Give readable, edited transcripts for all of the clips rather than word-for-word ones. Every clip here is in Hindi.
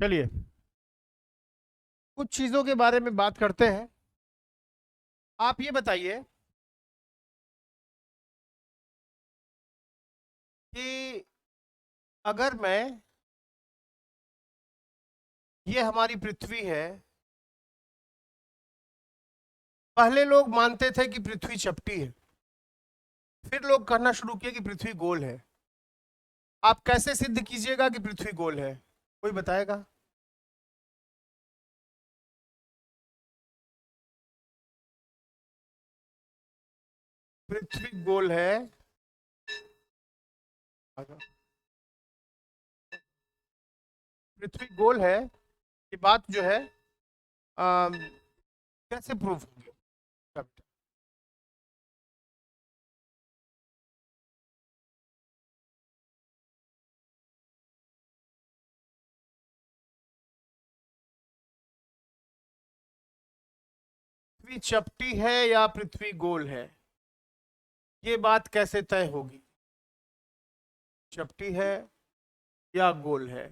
चलिए कुछ चीजों के बारे में बात करते हैं। आप ये बताइए कि अगर ये हमारी पृथ्वी है। पहले लोग मानते थे कि पृथ्वी चपटी है, फिर लोग कहना शुरू किए कि पृथ्वी गोल है। आप कैसे सिद्ध कीजिएगा कि पृथ्वी गोल है? कोई बताएगा? पृथ्वी गोल है। पृथ्वी गोल है, ये बात जो है कैसे प्रूव होगी? पृथ्वी चपटी है या पृथ्वी गोल है, ये बात कैसे तय होगी? चपटी है या गोल है?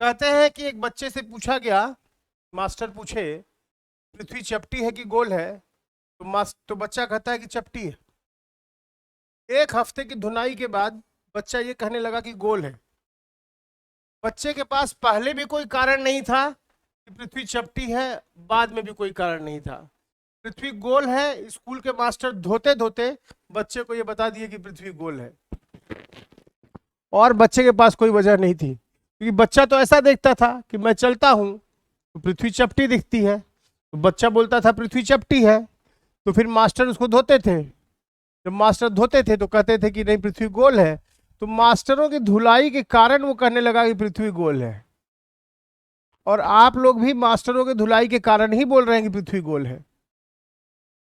कहते हैं कि एक बच्चे से पूछा गया, मास्टर पूछे पृथ्वी चपटी है कि गोल है, तो बच्चा कहता है कि चपटी है। एक हफ्ते की धुनाई के बाद बच्चा ये कहने लगा कि गोल है। बच्चे के पास पहले भी कोई कारण नहीं था कि पृथ्वी चपटी है, बाद में भी कोई कारण नहीं था। पृथ्वी गोल है, स्कूल के मास्टर धोते धोते बच्चे को ये बता दिए कि पृथ्वी गोल है, और बच्चे के पास कोई वजह नहीं थी, क्योंकि बच्चा तो ऐसा देखता था कि मैं चलता हूं तो पृथ्वी चपटी दिखती है, तो बच्चा बोलता था पृथ्वी चपटी है। तो फिर मास्टर उसको धोते थे, जब मास्टर धोते थे तो कहते थे कि नहीं पृथ्वी गोल है। तो मास्टरों की धुलाई के कारण वो कहने लगा कि पृथ्वी गोल है। और आप लोग भी मास्टरों के धुलाई के कारण ही बोल रहे हैं कि पृथ्वी गोल है।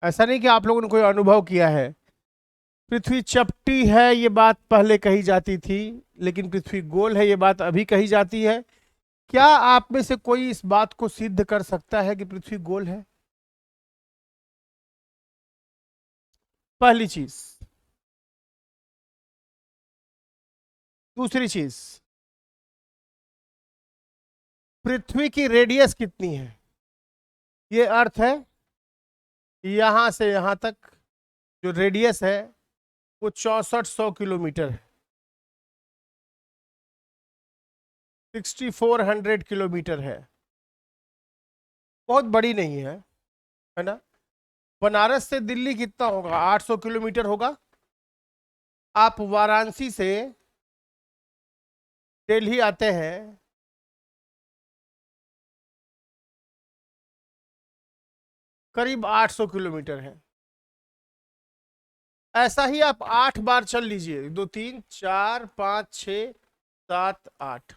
ऐसा नहीं कि आप लोगों ने कोई अनुभव किया है। पृथ्वी चपटी है ये बात पहले कही जाती थी, लेकिन पृथ्वी गोल है ये बात अभी कही जाती है। क्या आप में से कोई इस बात को सिद्ध कर सकता है कि पृथ्वी गोल है? पहली चीज। दूसरी चीज, पृथ्वी की रेडियस कितनी है? ये अर्थ है यहां से यहां तक जो रेडियस है वो 6400 किलोमीटर है, 6400 किलोमीटर है। बहुत बड़ी नहीं है ना? बनारस से दिल्ली कितना होगा? 800 किलोमीटर होगा। आप वाराणसी से दिल्ली आते हैं, करीब 800 किलोमीटर है। ऐसा ही आप 8 बार चल लीजिए, 2 3 4 5 6 7 8,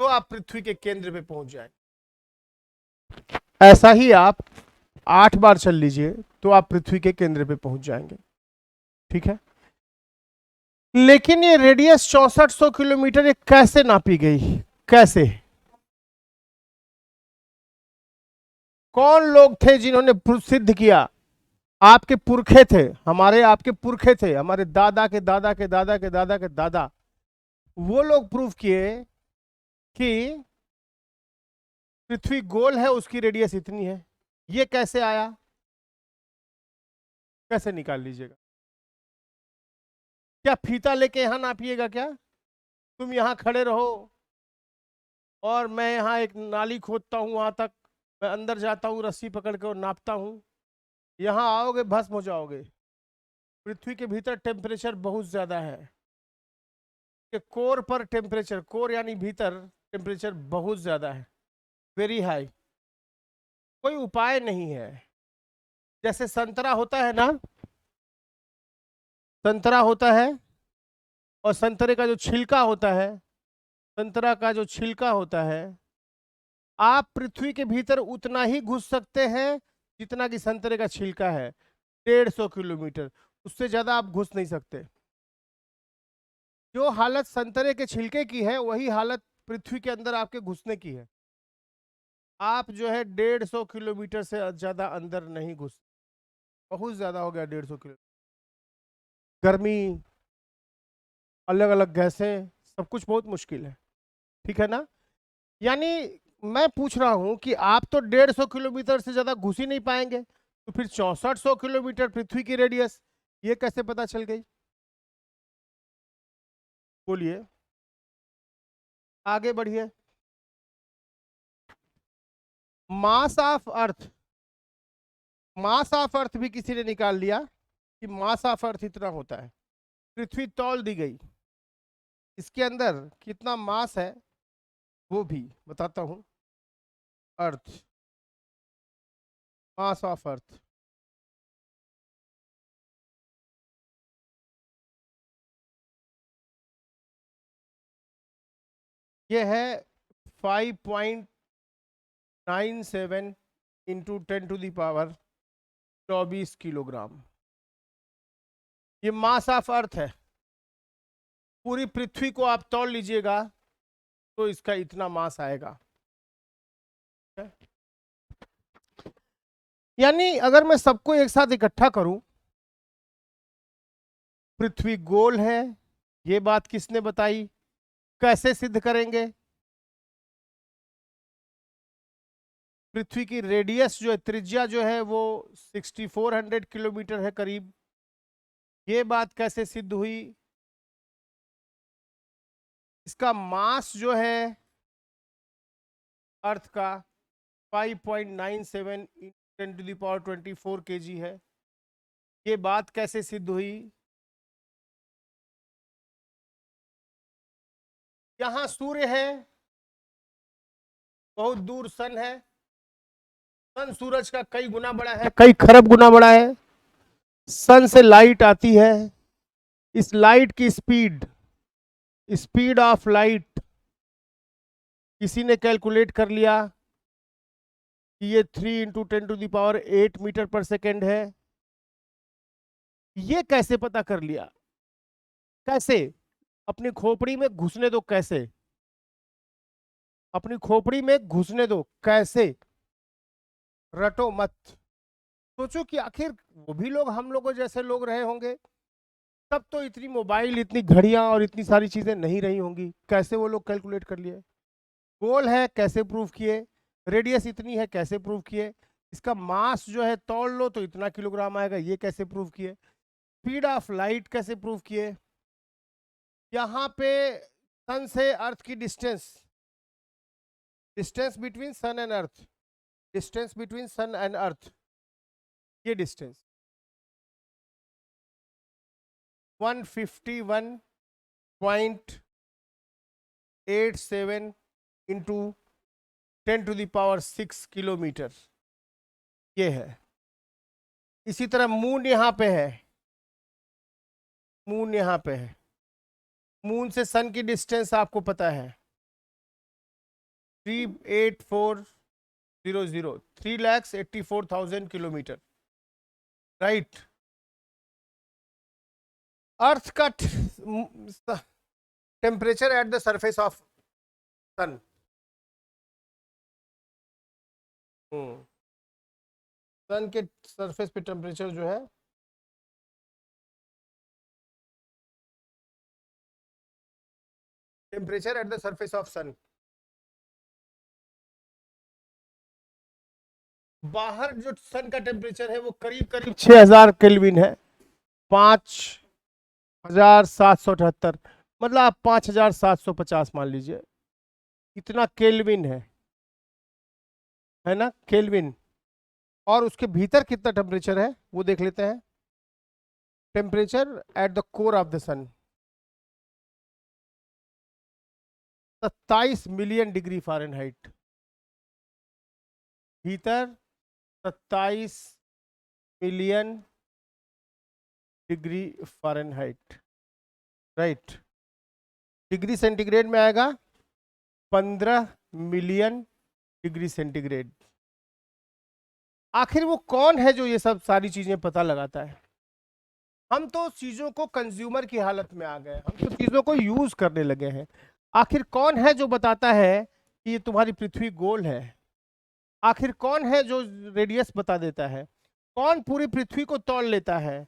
तो आप पृथ्वी के केंद्र पे पहुंच जाए। ऐसा ही आप 8 बार चल लीजिए तो आप पृथ्वी के केंद्र पे पहुंच जाएंगे। ठीक है, लेकिन ये रेडियस 6400 किलोमीटर ये कैसे नापी गई? कैसे? कौन लोग थे जिन्होंने सिद्ध किया? आपके पुरखे थे, हमारे आपके पुरखे थे, हमारे दादा के दादा के दादा के दादा के दादा। वो लोग प्रूव किए कि पृथ्वी गोल है, उसकी रेडियस इतनी है। ये कैसे आया? कैसे निकाल लीजिएगा? क्या फीता लेके यहां नापिएगा क्या? तुम यहां खड़े रहो और मैं यहां एक नाली खोदता हूं, वहां तक मैं अंदर जाता हूं, रस्सी पकड़ के और नापता हूं। यहां आओगे भस्म हो जाओगे। पृथ्वी के भीतर टेम्परेचर बहुत ज्यादा है, कि कोर पर टेम्परेचर, कोर यानी भीतर टेम्परेचर बहुत ज्यादा है, वेरी हाई। कोई उपाय नहीं है। जैसे संतरा होता है ना, संतरा होता है और संतरे का जो छिलका होता है, संतरा का जो छिलका होता है, आप पृथ्वी के भीतर उतना ही घुस सकते हैं जितना कि संतरे का छिलका है, 150 किलोमीटर। उससे ज्यादा आप घुस नहीं सकते। जो हालत संतरे के छिलके की है वही हालत पृथ्वी के अंदर आपके घुसने की है। आप जो है 150 किलोमीटर से ज्यादा अंदर नहीं घुस। बहुत ज्यादा हो गया 150 किलोमीटर। गर्मी, अलग अलग गैसें, सब कुछ बहुत मुश्किल है। ठीक है ना। यानी मैं पूछ रहा हूं कि आप तो 150 किलोमीटर से ज्यादा घुस ही नहीं पाएंगे, तो फिर 6400 किलोमीटर पृथ्वी की रेडियस, ये कैसे पता चल गई? बोलिए, आगे बढ़िए। Mass of earth, mass of earth भी किसी ने निकाल लिया कि मास ऑफ अर्थ इतना होता है। पृथ्वी तौल दी गई, इसके अंदर कितना मास है वो भी बताता हूं। अर्थ, मास ऑफ अर्थ, ये है 5.97 इंटू 10⁻24 किलोग्राम। ये मास ऑफ अर्थ है। पूरी पृथ्वी को आप तौल लीजिएगा तो इसका इतना मास आएगा। यानी अगर मैं सबको एक साथ इकट्ठा करूं, पृथ्वी गोल है, ये बात किसने बताई, कैसे सिद्ध करेंगे? पृथ्वी की रेडियस जो है, त्रिज्या जो है वो 6400 किलोमीटर है करीब, ये बात कैसे सिद्ध हुई? इसका मास जो है अर्थ का 5.97 × 10⁻24 kg है, ये बात कैसे सिद्ध हुई? यहां सूर्य है, बहुत दूर सन है, सन सूरज का कई गुना बड़ा है, कई खरब गुना बड़ा है। सन से लाइट आती है, इस लाइट की स्पीड, स्पीड ऑफ लाइट किसी ने कैलकुलेट कर लिया कि ये 3 × 10⁸ मीटर पर सेकेंड है। ये कैसे पता कर लिया? कैसे? अपनी खोपड़ी में घुसने दो, कैसे? अपनी खोपड़ी में घुसने दो, कैसे? रटो मत, सोचो कि आखिर वो भी लोग हम लोगों जैसे लोग रहे होंगे, तब तो इतनी मोबाइल, इतनी घड़ियां और इतनी सारी चीजें नहीं रही होंगी, कैसे वो लोग कैलकुलेट कर लिए? गोल है, कैसे प्रूव किए? रेडियस इतनी है, कैसे प्रूव किए? इसका मास जो है तौल लो तो इतना किलोग्राम आएगा, ये कैसे प्रूव किए? स्पीड ऑफ लाइट कैसे प्रूव किए? यहाँ पे सन से अर्थ की distance, distance between sun and earth, distance between sun and earth, ये डिस्टेंस 151.87 इंटू 10⁻6 किलोमीटर ये है। इसी तरह मून यहाँ पे है, मून यहाँ पे है, मून से सन की डिस्टेंस आपको पता है 3,84,000 किलोमीटर, राइट। अर्थ का temperature at the surface of sun, sun के सरफेस पे टेम्परेचर जो है temperature at the surface of sun, बाहर जो सन का टेम्परेचर है वो करीब करीब 6000 केल्विन है, 5778, मतलब आप 5750 मान लीजिए, इतना केल्विन है ना, केल्विन। और उसके भीतर कितना टेम्परेचर है वो देख लेते हैं। Temperature at the core of the sun 27 million degree Fahrenheit, भीतर 27 million degree Fahrenheit, right. Degree centigrade में आएगा 15 मिलियन डिग्री सेंटीग्रेड। आखिर वो कौन है जो ये सब सारी चीजें पता लगाता है? हम तो चीजों को कंज्यूमर की हालत में आ गए, हम तो चीजों को यूज करने लगे हैं। आखिर कौन है जो बताता है कि ये तुम्हारी पृथ्वी गोल है? आखिर कौन है जो रेडियस बता देता है? कौन पूरी पृथ्वी को तौल लेता है?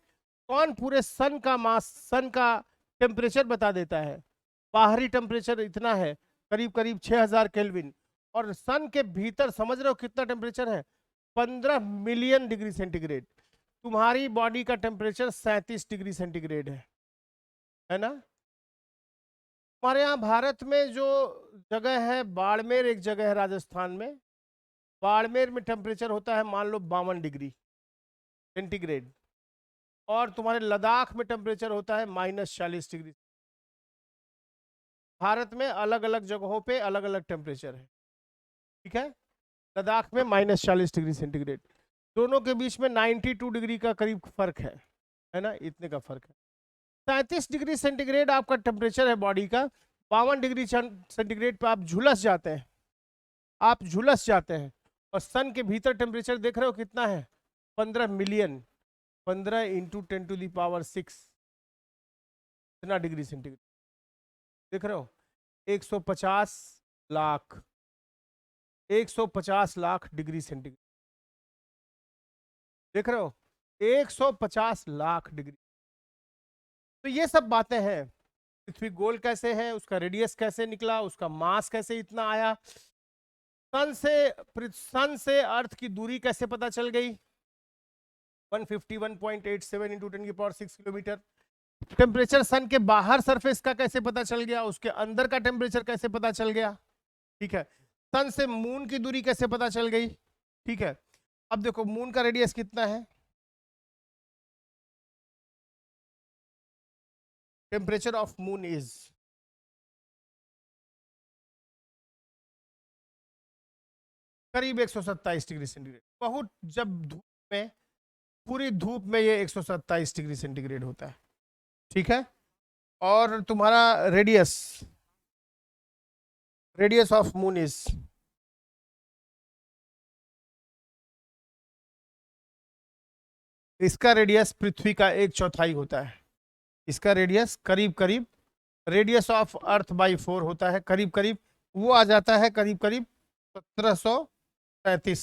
कौन पूरे सन का मास, सन का टेम्परेचर बता देता है? बाहरी टेम्परेचर इतना है, करीब करीब 6000 केल्विन, और सन के भीतर समझ रहे हो कितना टेम्परेचर है, 15 मिलियन डिग्री सेंटीग्रेड। तुम्हारी बॉडी का टेम्परेचर 37 डिग्री सेंटीग्रेड है ना। हमारे यहाँ भारत में जो जगह है, बाड़मेर एक जगह है राजस्थान में, बाड़मेर में टेम्परेचर होता है मान लो 52 डिग्री सेंटीग्रेड, और तुम्हारे लद्दाख में टेम्परेचर होता है -40 डिग्री। भारत में अलग अलग जगहों पे अलग अलग टेम्परेचर है, ठीक है। लद्दाख में -40 डिग्री सेंटीग्रेड, दोनों के बीच में 92 डिग्री का करीब फर्क है ना, इतने का फर्क है। 37 डिग्री सेंटीग्रेड आपका टेम्परेचर है बॉडी का, 52 डिग्री सेंटीग्रेड पे आप झुलस जाते हैं, आप झुलस जाते हैं। और सन के भीतर टेम्परेचर देख रहे हो कितना है, 15 मिलियन, 15 × 10⁶ इतना डिग्री सेंटीग्रेड देख रहे हो। 150 लाख, 150 लाख डिग्री सेंटीग्रेड देख रहे हो, 150 लाख डिग्री। तो ये सब बातें हैं, पृथ्वी गोल कैसे है, उसका रेडियस कैसे निकला, उसका मास कैसे इतना आया, सन से अर्थ की दूरी कैसे पता चल गई, 151.87 × 10⁶ किलोमीटर। टेम्परेचर सन के बाहर सरफेस का कैसे पता चल गया, उसके अंदर का टेम्परेचर कैसे पता चल गया, ठीक है। सन से मून की दूरी कैसे पता चल गई, ठीक है। अब देखो मून का रेडियस कितना है, टेम्परेचर ऑफ मून इज करीब 127 डिग्री सेंटीग्रेड। बहुत, जब धूप में, पूरी धूप में ये 127 डिग्री सेंटीग्रेड होता है, ठीक है। और तुम्हारा रेडियस ऑफ मून इज इसका रेडियस पृथ्वी का 1/4 होता है, इसका रेडियस करीब करीब रेडियस ऑफ अर्थ बाई 4 होता है, करीब करीब वो आ जाता है करीब करीब 1735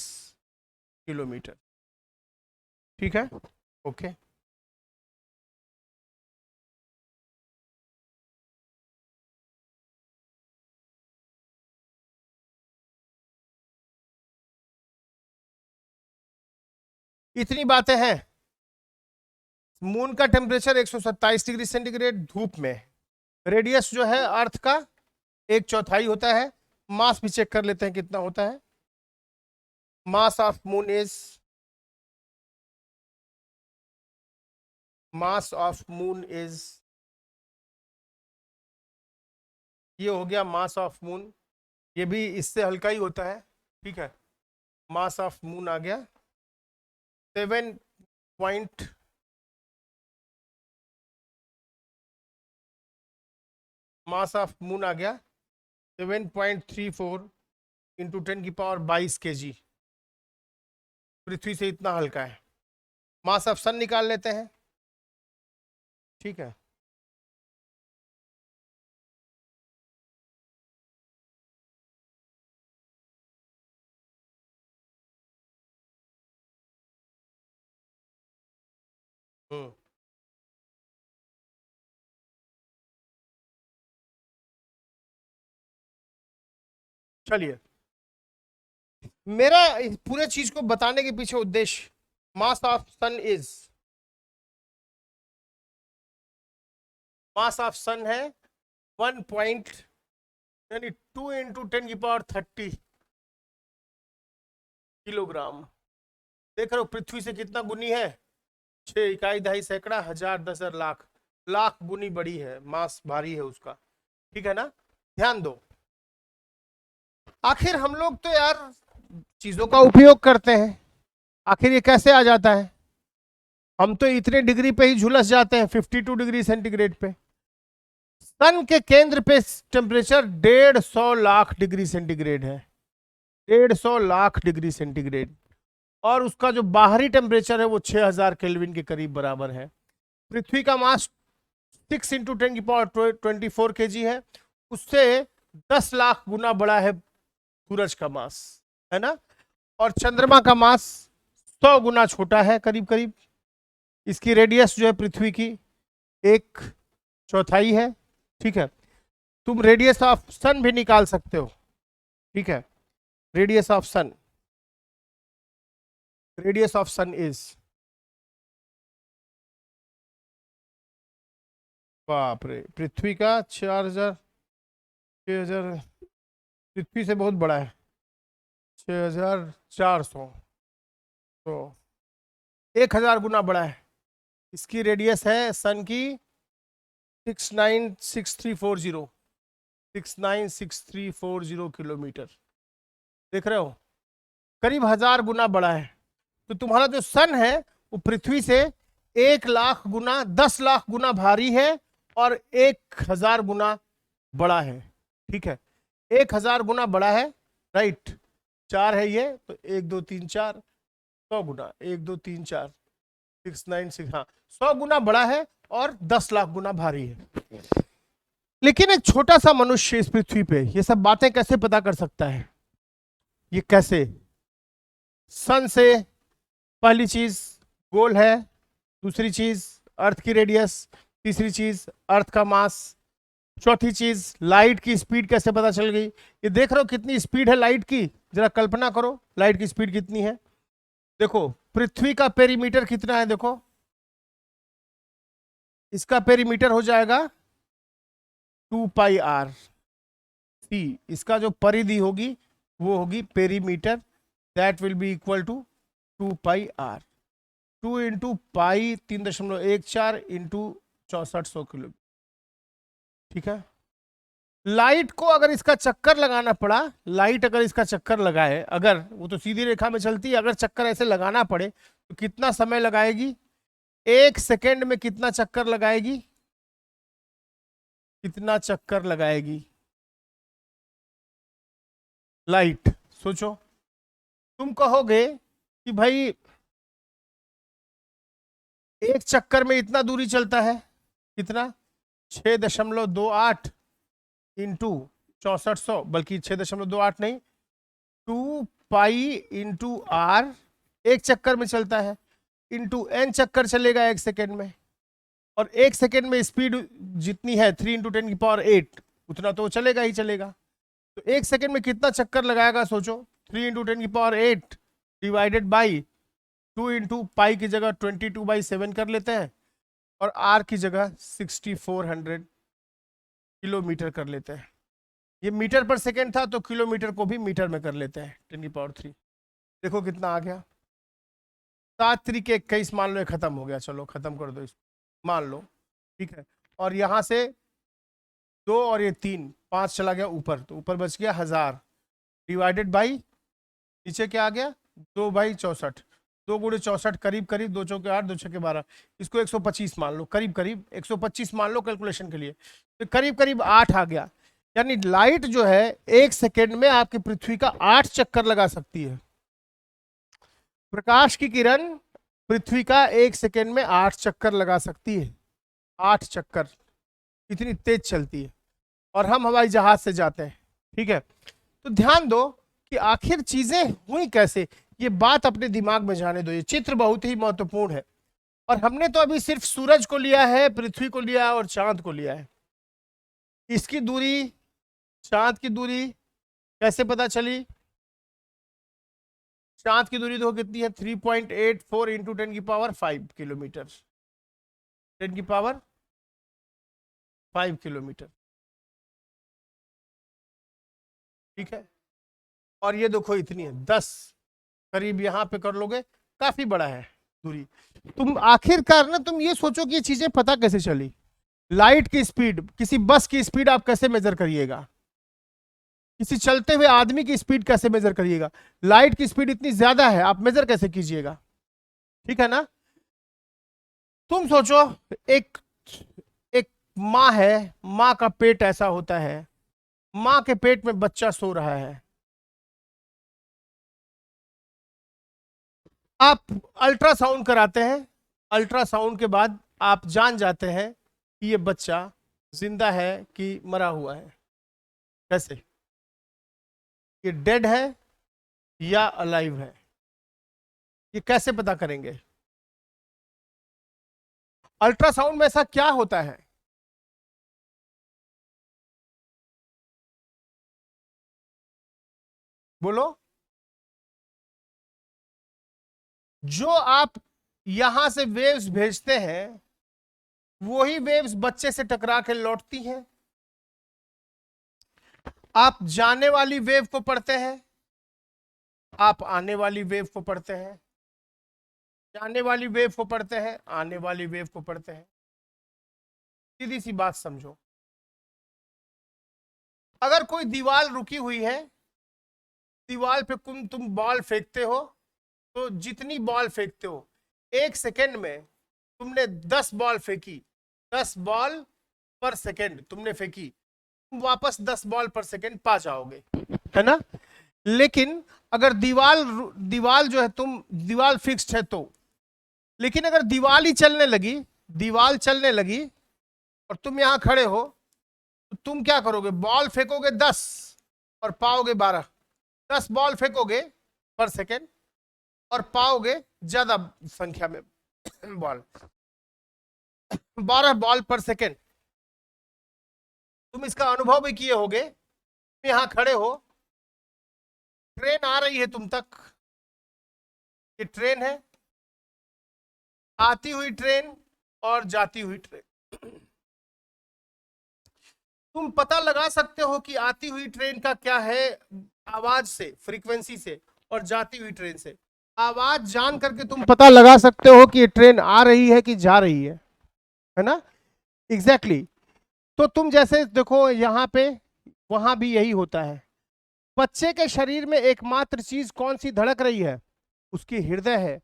किलोमीटर, ठीक है, ओके। इतनी बातें हैं। मून का टेम्परेचर 127 डिग्री सेंटीग्रेड धूप में, रेडियस जो है अर्थ का 1/4 होता है, मास भी चेक कर लेते हैं कितना होता है। मास ऑफ मून इज ये हो गया मास ऑफ मून, ये भी इससे हल्का ही होता है, ठीक है। मास ऑफ मून आ गया 7 पॉइंट मास ऑफ मून आ गया 7.34 × 10⁻22 kg, पृथ्वी से इतना हल्का है। मास ऑफ सन निकाल लेते हैं, ठीक है। चलिए, मेरा इस पूरे चीज को बताने के पीछे उद्देश्य, मास ऑफ सन है 2 × 10⁻30 किलोग्राम। देख रहे हो पृथ्वी से कितना गुनी है, 6 इकाई दहाई सैकड़ा हजार 10 लाख, लाख गुनी बड़ी है, मास भारी है उसका, ठीक है ना। ध्यान दो, आखिर हम लोग तो यार चीजों का उपयोग करते हैं, आखिर ये कैसे आ जाता है, हम तो इतने डिग्री पे ही झुलस जाते हैं, 52 डिग्री सेंटीग्रेड पे। सन के केंद्र पे टेम्परेचर 150 लाख डिग्री सेंटीग्रेड है, 150 लाख डिग्री सेंटीग्रेड, और उसका जो बाहरी टेम्परेचर है वो 6000 केल्विन के करीब बराबर है। पृथ्वी का मास 6 × 10⁻24 kg है, उससे 10 लाख गुना बड़ा है सूरज का मास, है ना। और चंद्रमा का मास 100 गुना छोटा है करीब करीब, इसकी रेडियस जो है पृथ्वी की 1/4 है, ठीक है। तुम रेडियस ऑफ सन भी निकाल सकते हो, ठीक है। Radius of sun, radius of sun is, बाप रे, पृथ्वी का 4000, 6000, पृथ्वी से बहुत बड़ा है, 6400, तो 1000 गुना बड़ा है। इसकी रेडियस है सन की 696340, 696340 किलोमीटर, देख रहे हो, करीब 1000 गुना बड़ा है। तो तुम्हारा जो सन है वो पृथ्वी से 1 लाख गुना, 10 लाख गुना भारी है और 1000 गुना बड़ा है, ठीक है। 1000 गुना बड़ा है, राइट। 4 है ये, तो 1 2 3 4, 100 गुना, 1 2 3 4, 696, हाँ 100 गुना बड़ा है और 10 लाख गुना भारी है। लेकिन एक छोटा सा मनुष्य इस पृथ्वी पे ये सब बातें कैसे पता कर सकता है? ये कैसे? सन से पहली चीज गोल है, दूसरी चीज अर्थ की रेडियस, तीसरी चीज अर्थ का मास, चौथी चीज लाइट की स्पीड कैसे पता चल गई? ये देख रहे हो कितनी स्पीड है लाइट की, जरा कल्पना करो लाइट की स्पीड कितनी है। देखो पृथ्वी का पेरीमीटर कितना है, देखो इसका पेरीमीटर हो जाएगा 2 पाई आर सी, इसका जो परिधि होगी वो होगी perimeter, that will be equal to 2 pi R, 2 into pi 3.14 into 6400 kilo, ठीक है। लाइट को अगर इसका चक्कर लगाना पड़ा, लाइट अगर इसका चक्कर लगाए, अगर वो तो सीधी रेखा में चलती है, अगर चक्कर ऐसे लगाना पड़े तो कितना समय लगाएगी? 1 सेकेंड में कितना चक्कर लगाएगी? कितना चक्कर लगाएगी लाइट? सोचो। तुम कहोगे कि भाई एक चक्कर में इतना दूरी चलता है, कितना? 6.28 इंटू 6400, बल्कि 6.28 नहीं, 2 पाई इंटू आर, एक चक्कर में चलता है, इंटू एन चक्कर चलेगा 1 सेकेंड में, और 1 सेकेंड में स्पीड जितनी है 3 इंटू 10⁸, उतना तो चलेगा ही चलेगा। तो 1 सेकेंड में कितना चक्कर लगाएगा सोचो? 3 इंटू 10⁸ डिवाइडेड बाई 2 इंटू पाई की जगह 22/7 कर लेते हैं, और आर की जगह 6400 किलोमीटर कर लेते हैं। ये मीटर पर सेकेंड था तो किलोमीटर को भी मीटर में कर लेते हैं 10⁻3। देखो कितना आ गया, 7 तरीके 21, मान लो ये खत्म हो गया, चलो खत्म कर दो इसको, मान लो, ठीक है। और यहाँ से 2 और ये 3, 5 चला गया ऊपर, तो ऊपर बच गया 1000 डिवाइडेड बाई, नीचे क्या आ गया? 2/64, 2 गुणे 64, करीब करीब 2 चौके 8, 2 छक्के 12, इसको 125 मान लो, करीब करीब 125 मान लो कैलकुलेशन के लिए, तो करीब करीब 8 आ गया। यानी लाइट जो है 1 सेकेंड में आपकी पृथ्वी का 8 चक्कर लगा सकती है। प्रकाश की किरण पृथ्वी का 1 सेकेंड में 8 चक्कर लगा सकती है, 8 चक्कर, इतनी तेज चलती है। और हम हवाई जहाज से जाते हैं, ठीक है। तो ध्यान दो कि आखिर चीजें हुई कैसे, ये बात अपने दिमाग में जाने दो, ये चित्र बहुत ही महत्वपूर्ण है। और हमने तो अभी सिर्फ सूरज को लिया है, पृथ्वी को लिया है और चांद को लिया है। इसकी दूरी, चांद की दूरी कैसे पता चली? चांद की दूरी देखो कितनी है, 3.84 इंटू 10⁵ किलोमीटर, 10⁵ किलोमीटर, ठीक है। और ये देखो इतनी है 10, करीब यहाँ पे कर लोगे, काफी बड़ा है दूरी। तुम आखिरकार ना तुम ये सोचो कि ये चीजें पता कैसे चली। लाइट की स्पीड, किसी बस की स्पीड आप कैसे मेजर करिएगा? किसी चलते हुए आदमी की स्पीड कैसे मेजर करिएगा? लाइट की स्पीड इतनी ज्यादा है, आप मेजर कैसे कीजिएगा? ठीक है ना। तुम सोचो, एक एक माँ है, माँ का पेट ऐसा होता है, माँ के पेट में बच्चा सो रहा है, आप अल्ट्रासाउंड कराते हैं, अल्ट्रासाउंड के बाद आप जान जाते हैं कि ये बच्चा जिंदा है कि मरा हुआ है। कैसे? ये डेड है या अलाइव है, ये कैसे पता करेंगे? अल्ट्रासाउंड में ऐसा क्या होता है? बोलो। जो आप यहां से वेव्स भेजते हैं वही वेव्स बच्चे से टकरा के लौटती हैं। आप जाने वाली वेव को पढ़ते हैं, आप आने वाली वेव को पढ़ते हैं, जाने वाली वेव को पढ़ते हैं, आने वाली वेव को पढ़ते हैं। सीधी सी बात समझो, अगर कोई दीवार रुकी हुई है, दीवार पे तुम बॉल फेंकते हो, तो जितनी बॉल फेंकते हो, 1 सेकेंड में तुमने 10 बॉल फेंकी, 10 बॉल पर सेकेंड तुमने फेंकी, तुम वापस 10 बॉल पर सेकेंड पा जाओगे, है ना। लेकिन अगर दीवार जो है, तुम दीवार फिक्स्ड है तो, लेकिन अगर दीवार ही चलने लगी, दीवार चलने लगी और तुम यहां खड़े हो, तो तुम क्या करोगे? बॉल फेंकोगे 10 और पाओगे 12। 10 बॉल फेंकोगे पर सेकेंड और पाओगे ज्यादा संख्या में बॉल, 12 बॉल पर सेकेंड। तुम इसका अनुभव भी किए होगे। तुम यहां खड़े हो, ट्रेन आ रही है तुम तक, ये ट्रेन है, आती हुई ट्रेन और जाती हुई ट्रेन। तुम पता लगा सकते हो कि आती हुई ट्रेन का क्या है, आवाज से, फ्रीक्वेंसी से, और जाती हुई ट्रेन से। आवाज जान करके तुम पता लगा सकते हो कि ये ट्रेन आ रही है कि जा रही है ना। एग्जैक्टली तो तुम जैसे देखो यहां पे, वहां भी यही होता है। बच्चे के शरीर में एकमात्र चीज कौन सी धड़क रही है? उसकी हृदय है।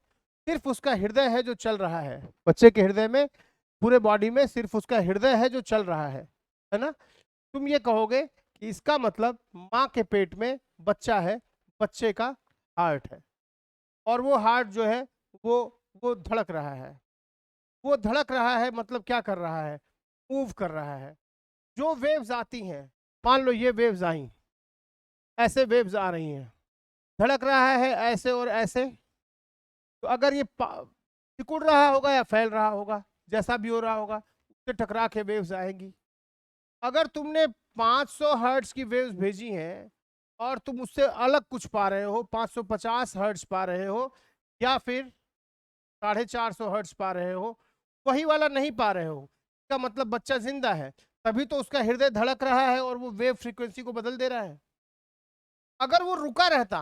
सिर्फ उसका हृदय है जो चल रहा है। बच्चे के हृदय में, पूरे बॉडी में सिर्फ उसका हृदय है जो चल रहा है ना। तुम ये कहोगे कि इसका मतलब माँ के पेट में बच्चा है, बच्चे का हार्ट है, और वो हार्ट जो है वो धड़क रहा है। वो धड़क रहा है मतलब क्या कर रहा है? मूव कर रहा है। जो वेव्स आती हैं, मान लो ये वेव्स आई, ऐसे वेव्स आ रही हैं, धड़क रहा है ऐसे और ऐसे, तो अगर ये सिकुड़ रहा होगा या फैल रहा होगा, जैसा भी हो रहा होगा, उससे टकरा के वेव्स आएंगी। अगर तुमने 500 हर्ट्ज की वेव्स भेजी हैं और तुम उससे अलग कुछ पा रहे हो, 550 हर्ट्ज पा रहे हो या फिर 450 हर्ट्ज पा रहे हो, वही वाला नहीं पा रहे हो, इसका मतलब बच्चा जिंदा है, तभी तो उसका हृदय धड़क रहा है और वो वेव फ्रीक्वेंसी को बदल दे रहा है। अगर वो रुका रहता,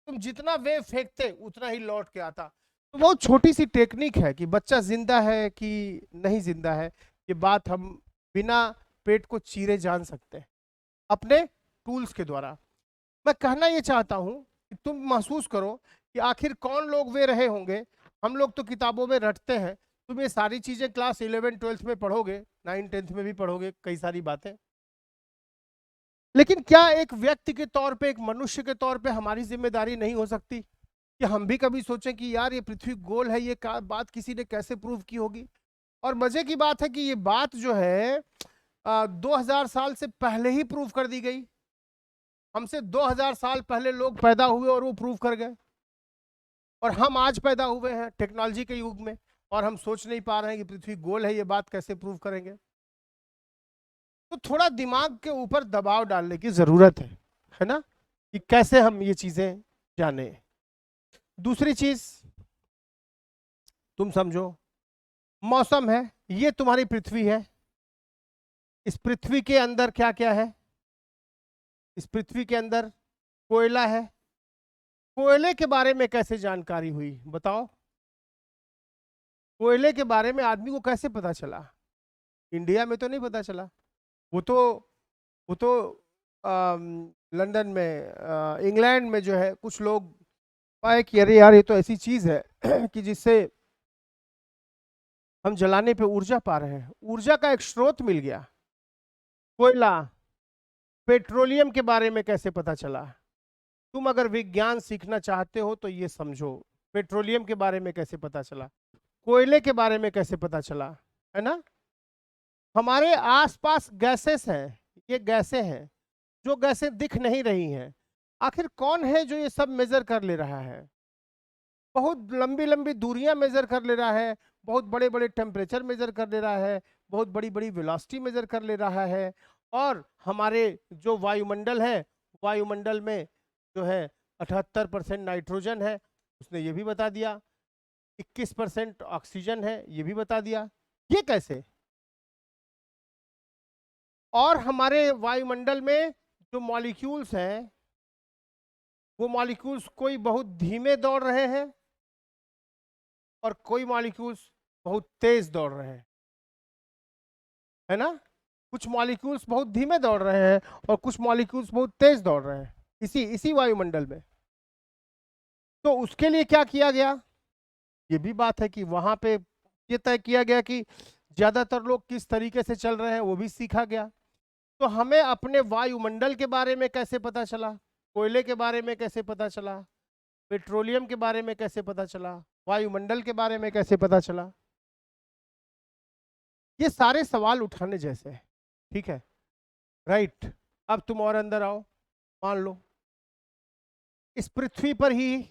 तुम जितना वेव फेंकते उतना ही लौट के आता। तो बहुत छोटी सी टेक्निक है कि बच्चा जिंदा है कि नहीं जिंदा है, ये बात हम बिना पेट को चीरे जान सकते हैं अपने टूल्स के द्वारा। मैं कहना ये चाहता हूं कि तुम महसूस करो कि आखिर कौन लोग वे रहे होंगे। हम लोग तो किताबों में रटते हैं, तुम ये सारी चीजें क्लास 11 12 में पढ़ोगे, 9 10 में भी पढ़ोगे कई सारी बातें, लेकिन क्या एक व्यक्ति के तौर पे, एक मनुष्य के तौर पे हमारी जिम्मेदारी नहीं हो सकती कि हम भी कभी सोचें कि यार ये पृथ्वी गोल है, ये बात किसी ने कैसे प्रूव की होगी। और मजे की बात है कि ये बात जो है 2000 साल से पहले ही प्रूव कर दी गई। हमसे 2000 साल पहले लोग पैदा हुए और वो प्रूव कर गए, और हम आज पैदा हुए हैं टेक्नोलॉजी के युग में, और हम सोच नहीं पा रहे हैं कि पृथ्वी गोल है, ये बात कैसे प्रूव करेंगे। तो थोड़ा दिमाग के ऊपर दबाव डालने की जरूरत है ना, कि कैसे हम ये चीजें जाने। दूसरी चीज तुम समझो, मौसम है, ये तुम्हारी पृथ्वी है। इस पृथ्वी के अंदर क्या क्या है? इस पृथ्वी के अंदर कोयला है। कोयले के बारे में कैसे जानकारी हुई बताओ? कोयले के बारे में आदमी को कैसे पता चला? इंडिया में तो नहीं पता चला, वो तो लंदन में, इंग्लैंड में जो है कुछ लोग पाए कि अरे यार ये तो ऐसी चीज है कि जिससे हम जलाने पे ऊर्जा पा रहे हैं, ऊर्जा का एक स्रोत मिल गया। कोयला, पेट्रोलियम के बारे में कैसे पता चला? तुम अगर विज्ञान सीखना चाहते हो तो ये समझो, पेट्रोलियम के बारे में कैसे पता चला, कोयले के बारे में कैसे पता चला, है ना। हमारे आसपास गैसेस हैं, ये गैसें हैं, जो गैसें दिख नहीं रही हैं। आखिर कौन है जो ये सब मेजर कर ले रहा है? बहुत लंबी लंबी दूरियां मेजर कर ले रहा है, बहुत बड़े बड़े टेम्परेचर मेजर कर ले रहा है, बहुत बड़ी बड़ी वेलोसिटी मेजर कर ले रहा है, और हमारे जो वायुमंडल है, वायुमंडल में जो है 78% नाइट्रोजन है, उसने ये भी बता दिया। 21% ऑक्सीजन है, ये भी बता दिया। ये कैसे? और हमारे वायुमंडल में जो मॉलिक्यूल्स हैं, वो मॉलिक्यूल्स कोई बहुत धीमे दौड़ रहे हैं और कोई मॉलिक्यूल्स बहुत तेज दौड़ रहे हैं, है ना? कुछ मॉलिक्यूल्स बहुत धीमे दौड़ रहे हैं और कुछ मॉलिक्यूल्स बहुत तेज दौड़ रहे हैं इसी इसी वायुमंडल में। तो उसके लिए क्या किया गया? ये भी बात है कि वहां पे ये तय किया गया कि ज्यादातर लोग किस तरीके से चल रहे हैं, वो भी सीखा गया। तो हमें अपने वायुमंडल के बारे में कैसे पता चला, कोयले के बारे में कैसे पता चला, पेट्रोलियम के बारे में कैसे पता चला, वायुमंडल के बारे में कैसे पता चला? ये सारे सवाल उठाने जैसे हैं, ठीक है? राइट। अब तुम और अंदर आओ। मान लो इस पृथ्वी पर ही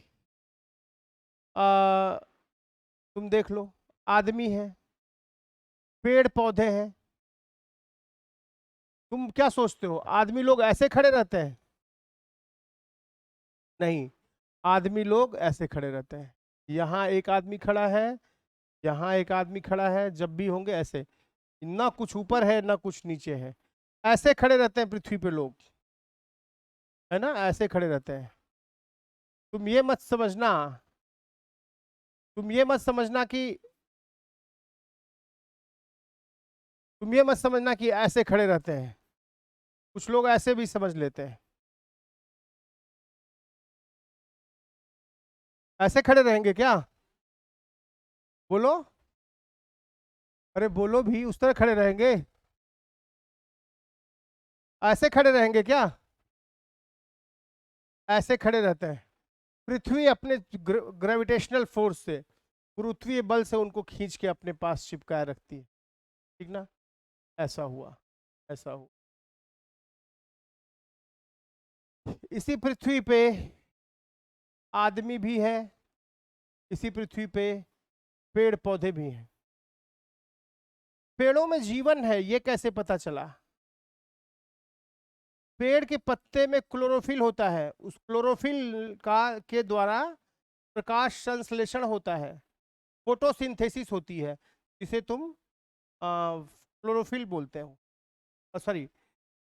तुम देख लो, आदमी है, पेड़ पौधे हैं। तुम क्या सोचते हो, आदमी लोग ऐसे खड़े रहते हैं? नहीं, आदमी लोग ऐसे खड़े रहते हैं। यहाँ एक आदमी खड़ा है, यहाँ एक आदमी खड़ा है, जब भी होंगे ऐसे, ना कुछ ऊपर है ना कुछ नीचे है, ऐसे खड़े रहते हैं पृथ्वी पे लोग, है ना? ऐसे खड़े रहते हैं। तुम ये मत समझना, तुम ये मत समझना कि तुम ये मत समझना कि ऐसे खड़े रहते हैं। कुछ लोग ऐसे भी समझ लेते हैं। ऐसे खड़े रहेंगे क्या? बोलो, अरे बोलो भी, उस तरह खड़े रहेंगे? ऐसे खड़े रहेंगे क्या? ऐसे खड़े रहते हैं। पृथ्वी अपने ग्रेविटेशनल फोर्स से, गुरुत्वीय बल से उनको खींच के अपने पास चिपकाए रखती है, ठीक ना? ऐसा हुआ, ऐसा हुआ। इसी पृथ्वी पे आदमी भी है, इसी पृथ्वी पे पेड़ पौधे भी हैं। पेड़ों में जीवन है, ये कैसे पता चला? पेड़ के पत्ते में क्लोरोफिल होता है, उस क्लोरोफिल का के द्वारा प्रकाश संश्लेषण होता है, फोटोसिंथेसिस होती है, जिसे तुम क्लोरोफिल बोलते हो, सॉरी,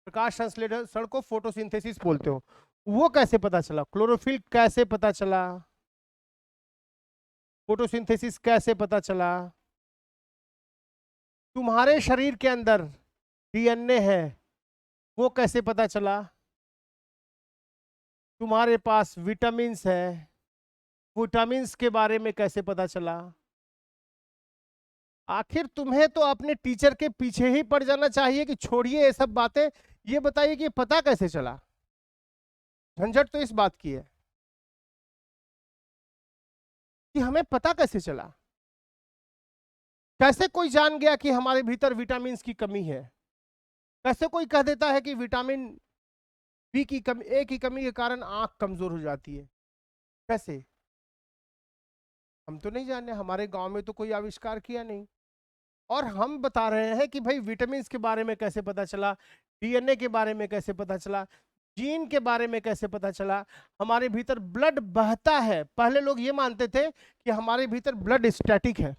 प्रकाश संश्लेषण को फोटोसिंथेसिस बोलते हो। वो कैसे पता चला? क्लोरोफिल कैसे पता चला? फोटोसिंथेसिस कैसे पता चला? तुम्हारे शरीर के अंदर डीएनए है, वो कैसे पता चला? तुम्हारे पास विटामिन्स है, विटामिन्स के बारे में कैसे पता चला? आखिर तुम्हें तो अपने टीचर के पीछे ही पड़ जाना चाहिए कि छोड़िए ये सब बातें, ये बताइए कि पता कैसे चला। झंझट तो इस बात की है कि हमें पता कैसे चला। कैसे कोई जान गया कि हमारे भीतर विटामिन की कमी है? कैसे कोई कह देता है कि विटामिन बी की कमी, ए की कमी के कारण आंख कमजोर हो जाती है? कैसे? हम तो नहीं जाने, हमारे गांव में तो कोई आविष्कार किया नहीं। और हम बता रहे हैं कि भाई विटामिन के बारे में कैसे पता चला, डीएनए के बारे में कैसे पता चला, जीन के बारे में कैसे पता चला, हमारे भीतर ब्लड बहता है। पहले लोग ये मानते थे कि हमारे भीतर ब्लड स्टैटिक है।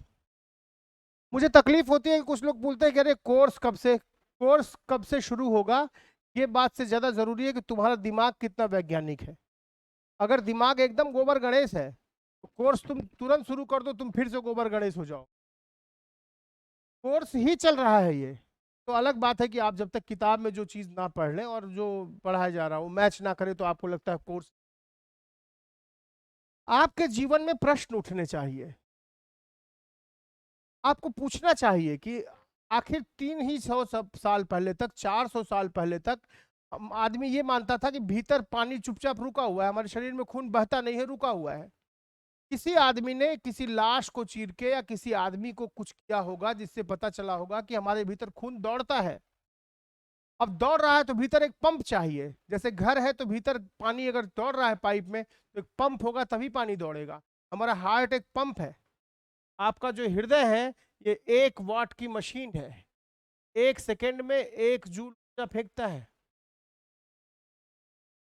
मुझे तकलीफ होती है कि कुछ लोग बोलते हैं कि अरे कोर्स कब से शुरू होगा। ये बात से ज्यादा जरूरी है कि तुम्हारा दिमाग कितना वैज्ञानिक है। अगर दिमाग एकदम गोबर गणेश है तो कोर्स तुम तुरंत शुरू कर दो, तुम फिर से गोबर गणेश हो जाओ। कोर्स ही चल रहा है ये। तो अलग बात है कि आप जब तक किताब में जो चीज ना पढ़ लें और जो पढ़ाया जा रहा हो मैच ना करे तो आपको लगता है कोर्स। आपके जीवन में प्रश्न उठने चाहिए, आपको पूछना चाहिए कि आखिर 300 साल पहले तक, 400 साल पहले तक आदमी ये मानता था कि भीतर पानी चुपचाप रुका हुआ है, हमारे शरीर में खून बहता नहीं है, रुका हुआ है। किसी आदमी ने किसी लाश को चीर के या किसी आदमी को कुछ किया होगा जिससे पता चला होगा कि हमारे भीतर खून दौड़ता है। अब दौड़ रहा है तो भीतर एक पंप चाहिए। जैसे घर है तो भीतर पानी अगर दौड़ रहा है पाइप में तो एक पंप होगा तभी पानी दौड़ेगा। हमारा हार्ट एक पंप है। आपका जो हृदय है ये 1 वाट की मशीन है, 1 सेकेंड में 1 जूल ऊर्जा फेंकता है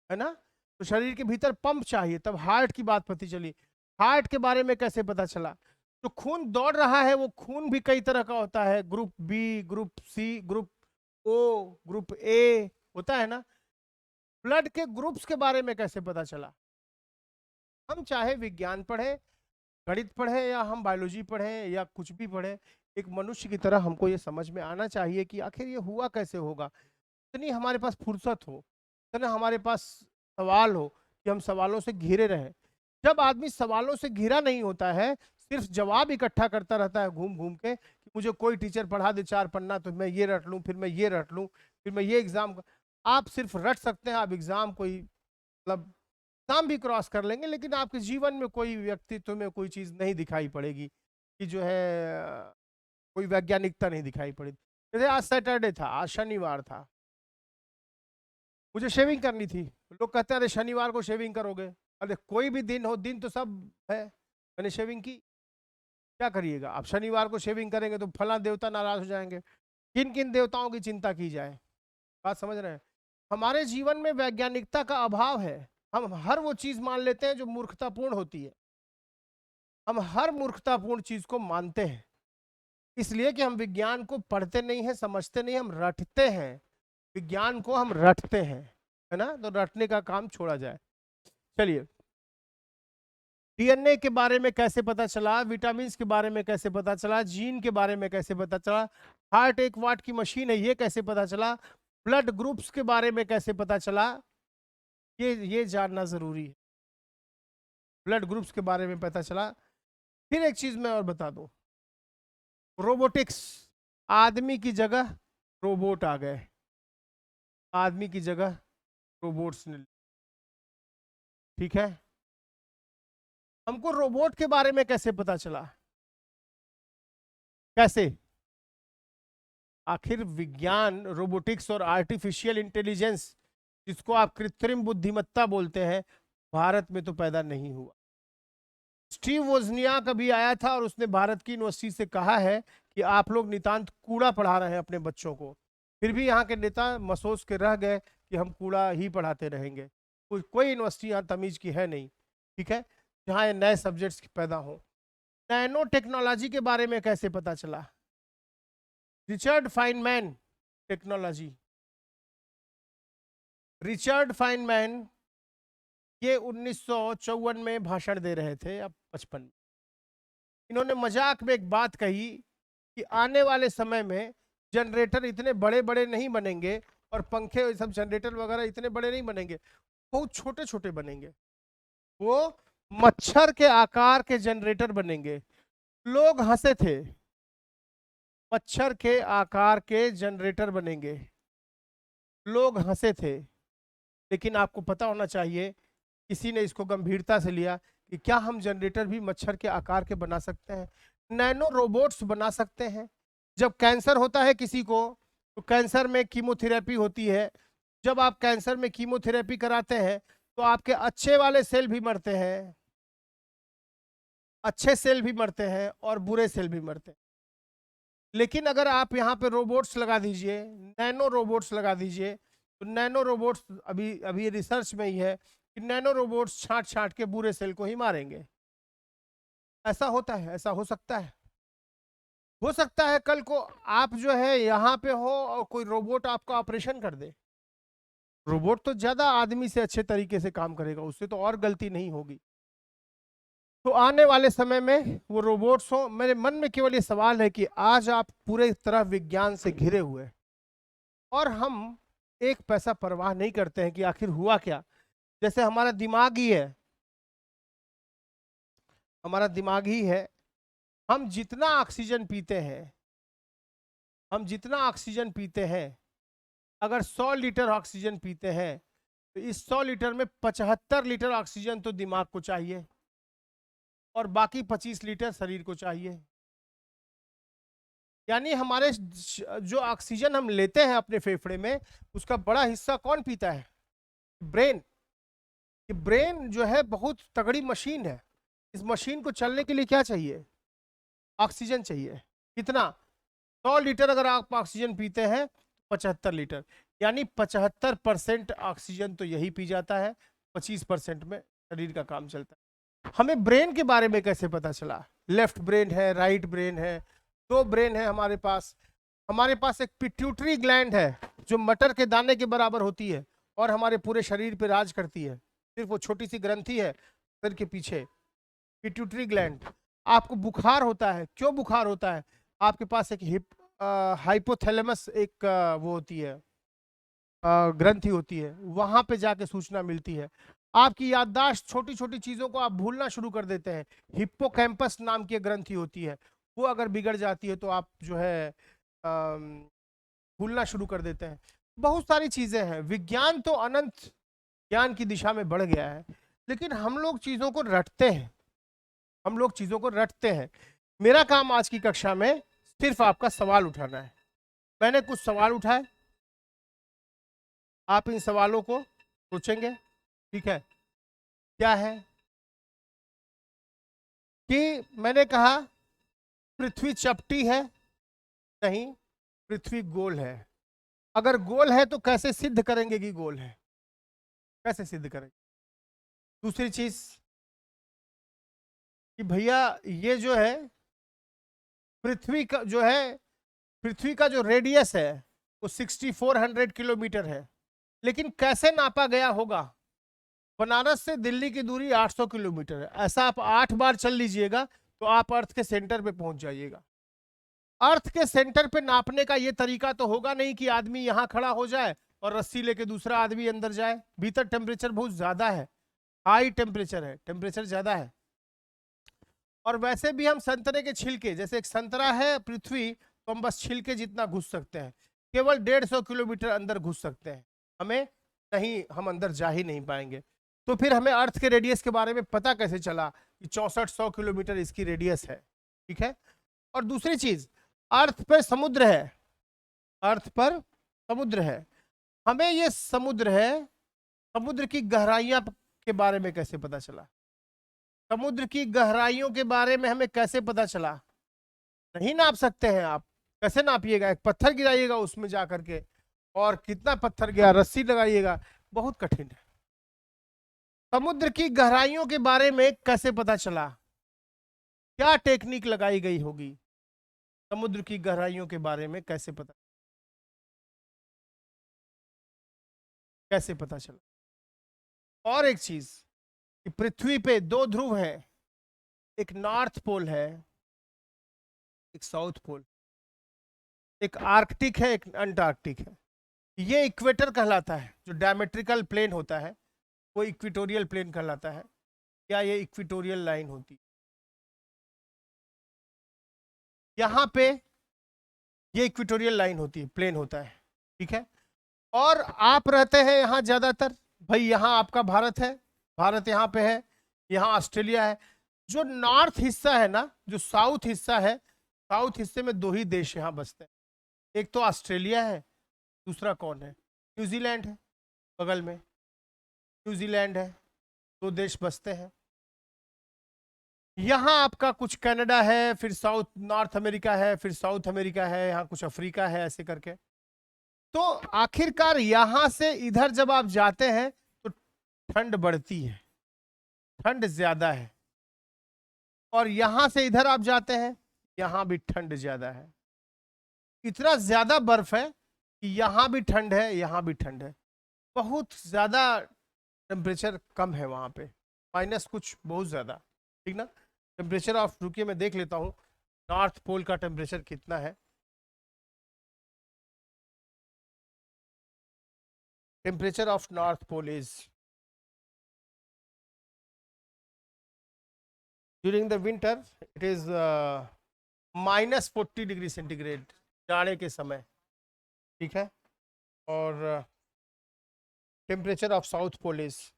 ना? तो शरीर के भीतर पंप चाहिए, तब हार्ट की बात पता चली। हार्ट के बारे में कैसे पता चला? तो खून दौड़ रहा है, वो खून भी कई तरह का होता है, group B, group C, group O, group A होता है ना। ब्लड के ग्रुप्स के बारे में कैसे पता चला? हम चाहे विज्ञान पढ़े, गणित पढ़े, या हम बायोलॉजी पढ़े, या कुछ भी पढ़े, एक मनुष्य की तरह हमको ये समझ में आना चाहिए कि आखिर ये हुआ कैसे होगा। इतनी हमारे पास फुर्सत हो, इतना हमारे पास सवाल हो कि हम सवालों से घिरे रहें। जब आदमी सवालों से घिरा नहीं होता है, सिर्फ जवाब इकट्ठा करता रहता है घूम घूम के कि मुझे कोई टीचर पढ़ा दे 4 पन्ना तो मैं ये रट लूं, फिर मैं ये रट लूं, फिर मैं ये एग्जाम। आप सिर्फ रट सकते हैं, आप एग्जाम कोई मतलब एग्जाम भी क्रॉस कर लेंगे, लेकिन आपके जीवन में कोई व्यक्तित्व में कोई चीज नहीं दिखाई पड़ेगी कि जो है कोई वैज्ञानिकता नहीं दिखाई पड़ेगी। जैसे आज सैटरडे था, आज शनिवार था, मुझे शेविंग करनी थी। लोग कहते हैं अरे शनिवार को शेविंग करोगे? अरे कोई भी दिन हो, दिन तो सब है, मैंने शेविंग की, क्या करिएगा आप? शनिवार को शेविंग करेंगे तो फला देवता नाराज हो जाएंगे। किन किन देवताओं की चिंता की जाए? बात समझ रहे हैं? हमारे जीवन में वैज्ञानिकता का अभाव है। हम हर वो चीज मान लेते हैं जो मूर्खतापूर्ण होती है। हम हर मूर्खतापूर्ण चीज को मानते हैं, इसलिए कि हम विज्ञान को पढ़ते नहीं है, समझते नहीं, हम रटते हैं। विज्ञान को हम रटते हैं, है ना? तो रटने का काम छोड़ा जाए। चलिए, डीएनए के बारे में कैसे पता चला, विटामिन के बारे में कैसे पता चला, जीन के बारे में कैसे पता चला, हार्ट 1 वाट की मशीन है ये कैसे पता चला, ब्लड ग्रुप्स के बारे में कैसे पता चला, ये जानना जरूरी है। ब्लड ग्रुप्स के बारे में पता चला। फिर एक चीज मैं और बता दूं, रोबोटिक्स, आदमी की जगह रोबोट आ गए, आदमी की जगह रोबोट्स ने। ठीक है, हमको रोबोट के बारे में कैसे पता चला? कैसे? आखिर विज्ञान, रोबोटिक्स और आर्टिफिशियल इंटेलिजेंस, जिसको आप कृत्रिम बुद्धिमत्ता बोलते हैं, भारत में तो पैदा नहीं हुआ। स्टीव वोजनियाक अभी आया था और उसने भारत की यूनिवर्सिटी से कहा है कि आप लोग नितांत कूड़ा पढ़ा रहे हैं अपने बच्चों को। फिर भी यहाँ के नेता महसूस के रह गए कि हम कूड़ा ही पढ़ाते रहेंगे। कोई यूनिवर्सिटी यहाँ तमीज की है नहीं, ठीक है, जहाँ ये नए सब्जेक्ट्स पैदा हो। नैनो टेक्नोलॉजी के बारे में कैसे पता चला? Richard Feynman technology, Richard Feynman ये 1954 में भाषण दे रहे थे, अब 55 में। इन्होंने मजाक में एक बात कही कि आने वाले समय में जनरेटर इतने बड़े बड़े नहीं बनेंगे, और पंखे सब जनरेटर वगैरह इतने बड़े नहीं बनेंगे, बहुत छोटे छोटे बनेंगे। वो मच्छर के आकार के जनरेटर बनेंगे। लोग हंसे थे, मच्छर के आकार के जनरेटर बनेंगे, लोग हंसे थे। लेकिन आपको पता होना चाहिए, किसी ने इसको गंभीरता से लिया कि क्या हम जनरेटर भी मच्छर के आकार के बना सकते हैं, नैनो रोबोट्स बना सकते हैं। जब कैंसर होता है किसी को, तो कैंसर में कीमोथेरेपी होती है। जब आप कैंसर में कीमोथेरेपी कराते हैं तो आपके अच्छे वाले सेल भी मरते हैं, अच्छे सेल भी मरते हैं और बुरे सेल भी मरते हैं। लेकिन अगर आप यहाँ पे रोबोट्स लगा दीजिए, नैनो रोबोट्स लगा दीजिए, तो नैनो रोबोट्स अभी अभी रिसर्च में ही है कि नैनो रोबोट्स छांट छांट के बुरे सेल को ही मारेंगे। ऐसा होता है, ऐसा हो सकता है। हो सकता है कल को आप जो है यहाँ पे हो और कोई रोबोट आपका ऑपरेशन कर दे। रोबोट तो ज्यादा आदमी से अच्छे तरीके से काम करेगा, उससे तो और गलती नहीं होगी। तो आने वाले समय में वो रोबोट्स हो। मेरे मन में केवल ये सवाल है कि आज आप पूरे तरह विज्ञान से घिरे हुए हैं और हम एक पैसा परवाह नहीं करते हैं कि आखिर हुआ क्या। जैसे हमारा दिमाग ही है, हमारा दिमाग ही है। हम जितना ऑक्सीजन पीते हैं, हम जितना ऑक्सीजन पीते हैं, अगर 100 लीटर ऑक्सीजन पीते हैं तो इस 100 लीटर में 75 लीटर ऑक्सीजन तो दिमाग को चाहिए और बाकी 25 लीटर शरीर को चाहिए। यानी हमारे जो ऑक्सीजन हम लेते हैं अपने फेफड़े में, उसका बड़ा हिस्सा कौन पीता है? ब्रेन। ये ब्रेन जो है बहुत तगड़ी मशीन है। इस मशीन को चलने के लिए क्या चाहिए? ऑक्सीजन चाहिए। कितना? 100 लीटर अगर आप ऑक्सीजन पीते हैं, 75 लीटर, यानी 75% ऑक्सीजन तो यही पी जाता है, 25% में शरीर का काम चलता है। हमें ब्रेन के बारे में कैसे पता चला? लेफ्ट ब्रेन है, राइट ब्रेन है, दो ब्रेन है हमारे पास। हमारे पास एक पिट्यूटरी ग्लैंड है जो मटर के दाने के बराबर होती है और हमारे पूरे शरीर पे राज करती है। सिर्फ वो छोटी सी ग्रंथि है सिर के पीछे, पिट्यूटरी ग्लैंड। आपको बुखार होता है, क्यों बुखार होता है? आपके पास एक हाइपोथैलेमस एक वो होती है, ग्रंथि होती है, वहां पे जाके सूचना मिलती है। आपकी याददाश्त, छोटी छोटी चीजों को आप भूलना शुरू कर देते हैं। हिप्पोकैम्पस नाम की ग्रंथि होती है, वो अगर बिगड़ जाती है तो आप जो है भूलना शुरू कर देते हैं। बहुत सारी चीजें हैं। विज्ञान तो अनंत ज्ञान की दिशा में बढ़ गया है, लेकिन हम लोग चीजों को रटते हैं, हम लोग चीजों को रटते हैं। मेरा काम आज की कक्षा में सिर्फ आपका सवाल उठाना है। मैंने कुछ सवाल उठाए, आप इन सवालों को सोचेंगे, ठीक है? क्या है कि मैंने कहा पृथ्वी चपटी है? नहीं, पृथ्वी गोल है। अगर गोल है तो कैसे सिद्ध करेंगे कि गोल है? कैसे सिद्ध करेंगे? दूसरी चीज कि भैया ये जो है पृथ्वी का जो है, पृथ्वी का जो रेडियस है वो 6400 किलोमीटर है, लेकिन कैसे नापा गया होगा? बनारस से दिल्ली की दूरी 800 किलोमीटर है। ऐसा आप 8 बार चल लीजिएगा तो आप अर्थ के सेंटर पे पहुंच जाइएगा। अर्थ के सेंटर पे नापने का ये तरीका तो होगा नहीं कि आदमी यहां खड़ा हो जाए और रस्सी लेके दूसरा आदमी अंदर जाए। भीतर टेम्परेचर बहुत ज्यादा है, हाई टेम्परेचर है, टेम्परेचर ज्यादा है। और वैसे भी हम संतरे के छिलके, जैसे एक संतरा है पृथ्वी, तो हम बस छिलके जितना घुस सकते हैं, केवल 150 किलोमीटर अंदर घुस सकते हैं। हमें नहीं, हम अंदर जा ही नहीं पाएंगे। तो फिर हमें अर्थ के रेडियस के बारे में पता कैसे चला कि 6400 किलोमीटर इसकी रेडियस है, ठीक है? और दूसरी चीज, अर्थ पर समुद्र है, अर्थ पर समुद्र है। हमें ये समुद्र है, समुद्र की गहराइयां के बारे में कैसे पता चला? समुद्र की गहराइयों के बारे में हमें कैसे पता चला? नहीं नाप सकते हैं आप। कैसे नापिएगा? एक पत्थर गिराइएगा उसमें जा करके, और कितना पत्थर गया, रस्सी लगाइएगा, बहुत कठिन है। समुद्र की गहराइयों के बारे में कैसे पता चला? क्या टेक्निक लगाई गई होगी? समुद्र की गहराइयों के बारे में कैसे पता चला? और एक चीज कि पृथ्वी पे दो ध्रुव हैं, एक नॉर्थ पोल है, एक साउथ पोल, एक आर्कटिक है, एक अंटार्कटिक है। ये इक्वेटर कहलाता है। जो डायमेट्रिकल प्लेन होता है वो इक्वेटोरियल प्लेन कहलाता है, या ये इक्वेटोरियल लाइन होती है। यहाँ पे ये इक्वेटोरियल लाइन होती है, प्लेन होता है, ठीक है? और आप रहते हैं यहाँ ज्यादातर, भाई यहाँ आपका भारत है, भारत यहाँ पे है, यहाँ ऑस्ट्रेलिया है। जो नॉर्थ हिस्सा है ना, जो साउथ हिस्सा है, साउथ हिस्से में दो ही देश यहाँ बसते हैं, एक तो ऑस्ट्रेलिया है, दूसरा कौन है? न्यूजीलैंड है, बगल में न्यूजीलैंड है। दो देश बसते हैं। यहाँ आपका कुछ कनाडा है, फिर साउथ नॉर्थ अमेरिका है, फिर साउथ अमेरिका है, यहाँ कुछ अफ्रीका है, ऐसे करके। तो आखिरकार यहां से इधर जब आप जाते हैं तो ठंड बढ़ती है, ठंड ज्यादा है। और यहां से इधर आप जाते हैं, यहां भी ठंड ज्यादा है। इतना ज्यादा बर्फ है कि यहां भी ठंड है, यहां भी ठंड है। बहुत ज्यादा टेम्परेचर कम है वहां पे, माइनस कुछ बहुत ज्यादा, ठीक ना? टेम्परेचर ऑफ, रुकिए मैं देख लेता हूँ नॉर्थ पोल का टेम्परेचर कितना है। Temperature of north pole is during the winter it is -40 degree centigrade, जाड़े के समय, ठीक है? और temperature of south pole is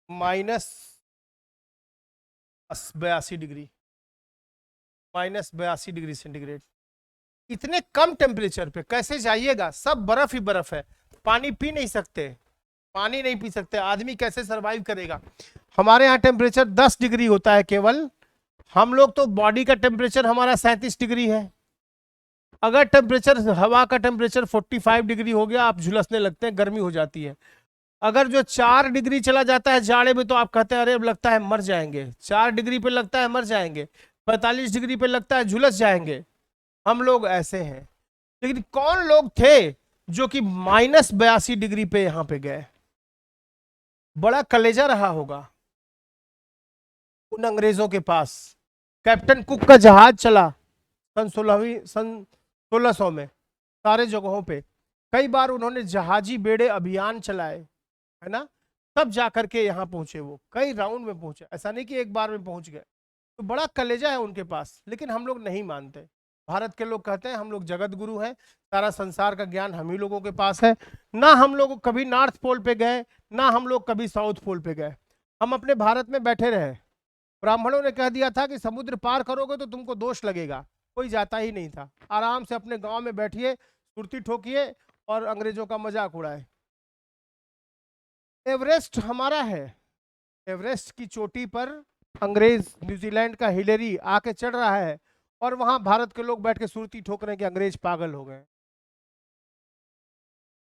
-82 degree, -82 degree centigrade. इतने कम टेम्परेचर पे कैसे जाइएगा? सब बर्फ ही बर्फ है, पानी पी नहीं सकते, पानी नहीं पी सकते, आदमी कैसे सरवाइव करेगा? हमारे यहाँ टेम्परेचर 10 डिग्री होता है केवल। हम लोग तो बॉडी का टेम्परेचर हमारा 37 डिग्री है, अगर टेम्परेचर, हवा का टेम्परेचर 45 डिग्री हो गया, आप झुलसने लगते हैं, गर्मी हो जाती है। अगर जो 4 डिग्री चला जाता है जाड़े में, तो आप कहते हैं अरे अब लगता है मर जाएंगे, 4 डिग्री पे लगता है मर जाएंगे, 45 डिग्री पे लगता है झुलस जाएंगे। हम लोग ऐसे हैं। लेकिन कौन लोग थे जो कि -82 डिग्री पे यहां पे गए? बड़ा कलेजा रहा होगा उन अंग्रेजों के पास। कैप्टन कुक का जहाज चला सन 1600 में सारे जगहों पे। कई बार उन्होंने जहाजी बेड़े अभियान चलाए, है ना, तब जाकर के यहाँ पहुंचे। वो कई राउंड में पहुंचे, ऐसा नहीं कि एक बार में पहुंच गए। तो बड़ा कलेजा है उनके पास, लेकिन हम लोग नहीं मानते। भारत के लोग कहते हैं हम लोग जगत गुरु हैं, सारा संसार का ज्ञान हम ही लोगों के पास है। ना हम लोग कभी नॉर्थ पोल पे गए, ना हम लोग कभी साउथ पोल पे गए। हम अपने भारत में बैठे रहे। ब्राह्मणों ने कह दिया था कि समुद्र पार करोगे तो तुमको दोष लगेगा, कोई जाता ही नहीं था। आराम से अपने गांव में बैठिए, सुरती ठोकिए और अंग्रेजों का मजाक उड़ाए। एवरेस्ट हमारा है। एवरेस्ट की चोटी पर अंग्रेज, न्यूजीलैंड का हिलेरी आके चढ़ रहा है, और वहां भारत के लोग बैठ के सुरती ठोक रहे हैं कि अंग्रेज पागल हो गए।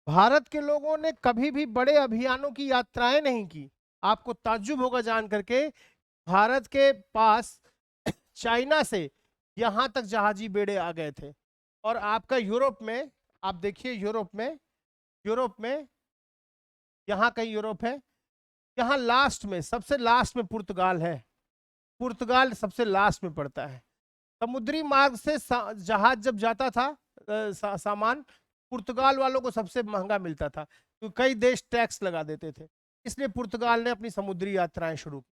भारत के लोगों ने कभी भी बड़े अभियानों की यात्राएं नहीं की। आपको ताज्जुब होगा जान करके, भारत के पास चाइना से यहां तक जहाजी बेड़े आ गए थे। और आपका यूरोप में, आप देखिए यूरोप में यहां कहीं यूरोप है, यहां लास्ट में, सबसे लास्ट में पुर्तगाल है। पुर्तगाल सबसे लास्ट में पड़ता है। समुद्री मार्ग से जहाज जब जाता था, सामान पुर्तगाल वालों को सबसे महंगा मिलता था, तो कई देश टैक्स लगा देते थे। इसलिए पुर्तगाल ने अपनी समुद्री यात्राएं शुरू की,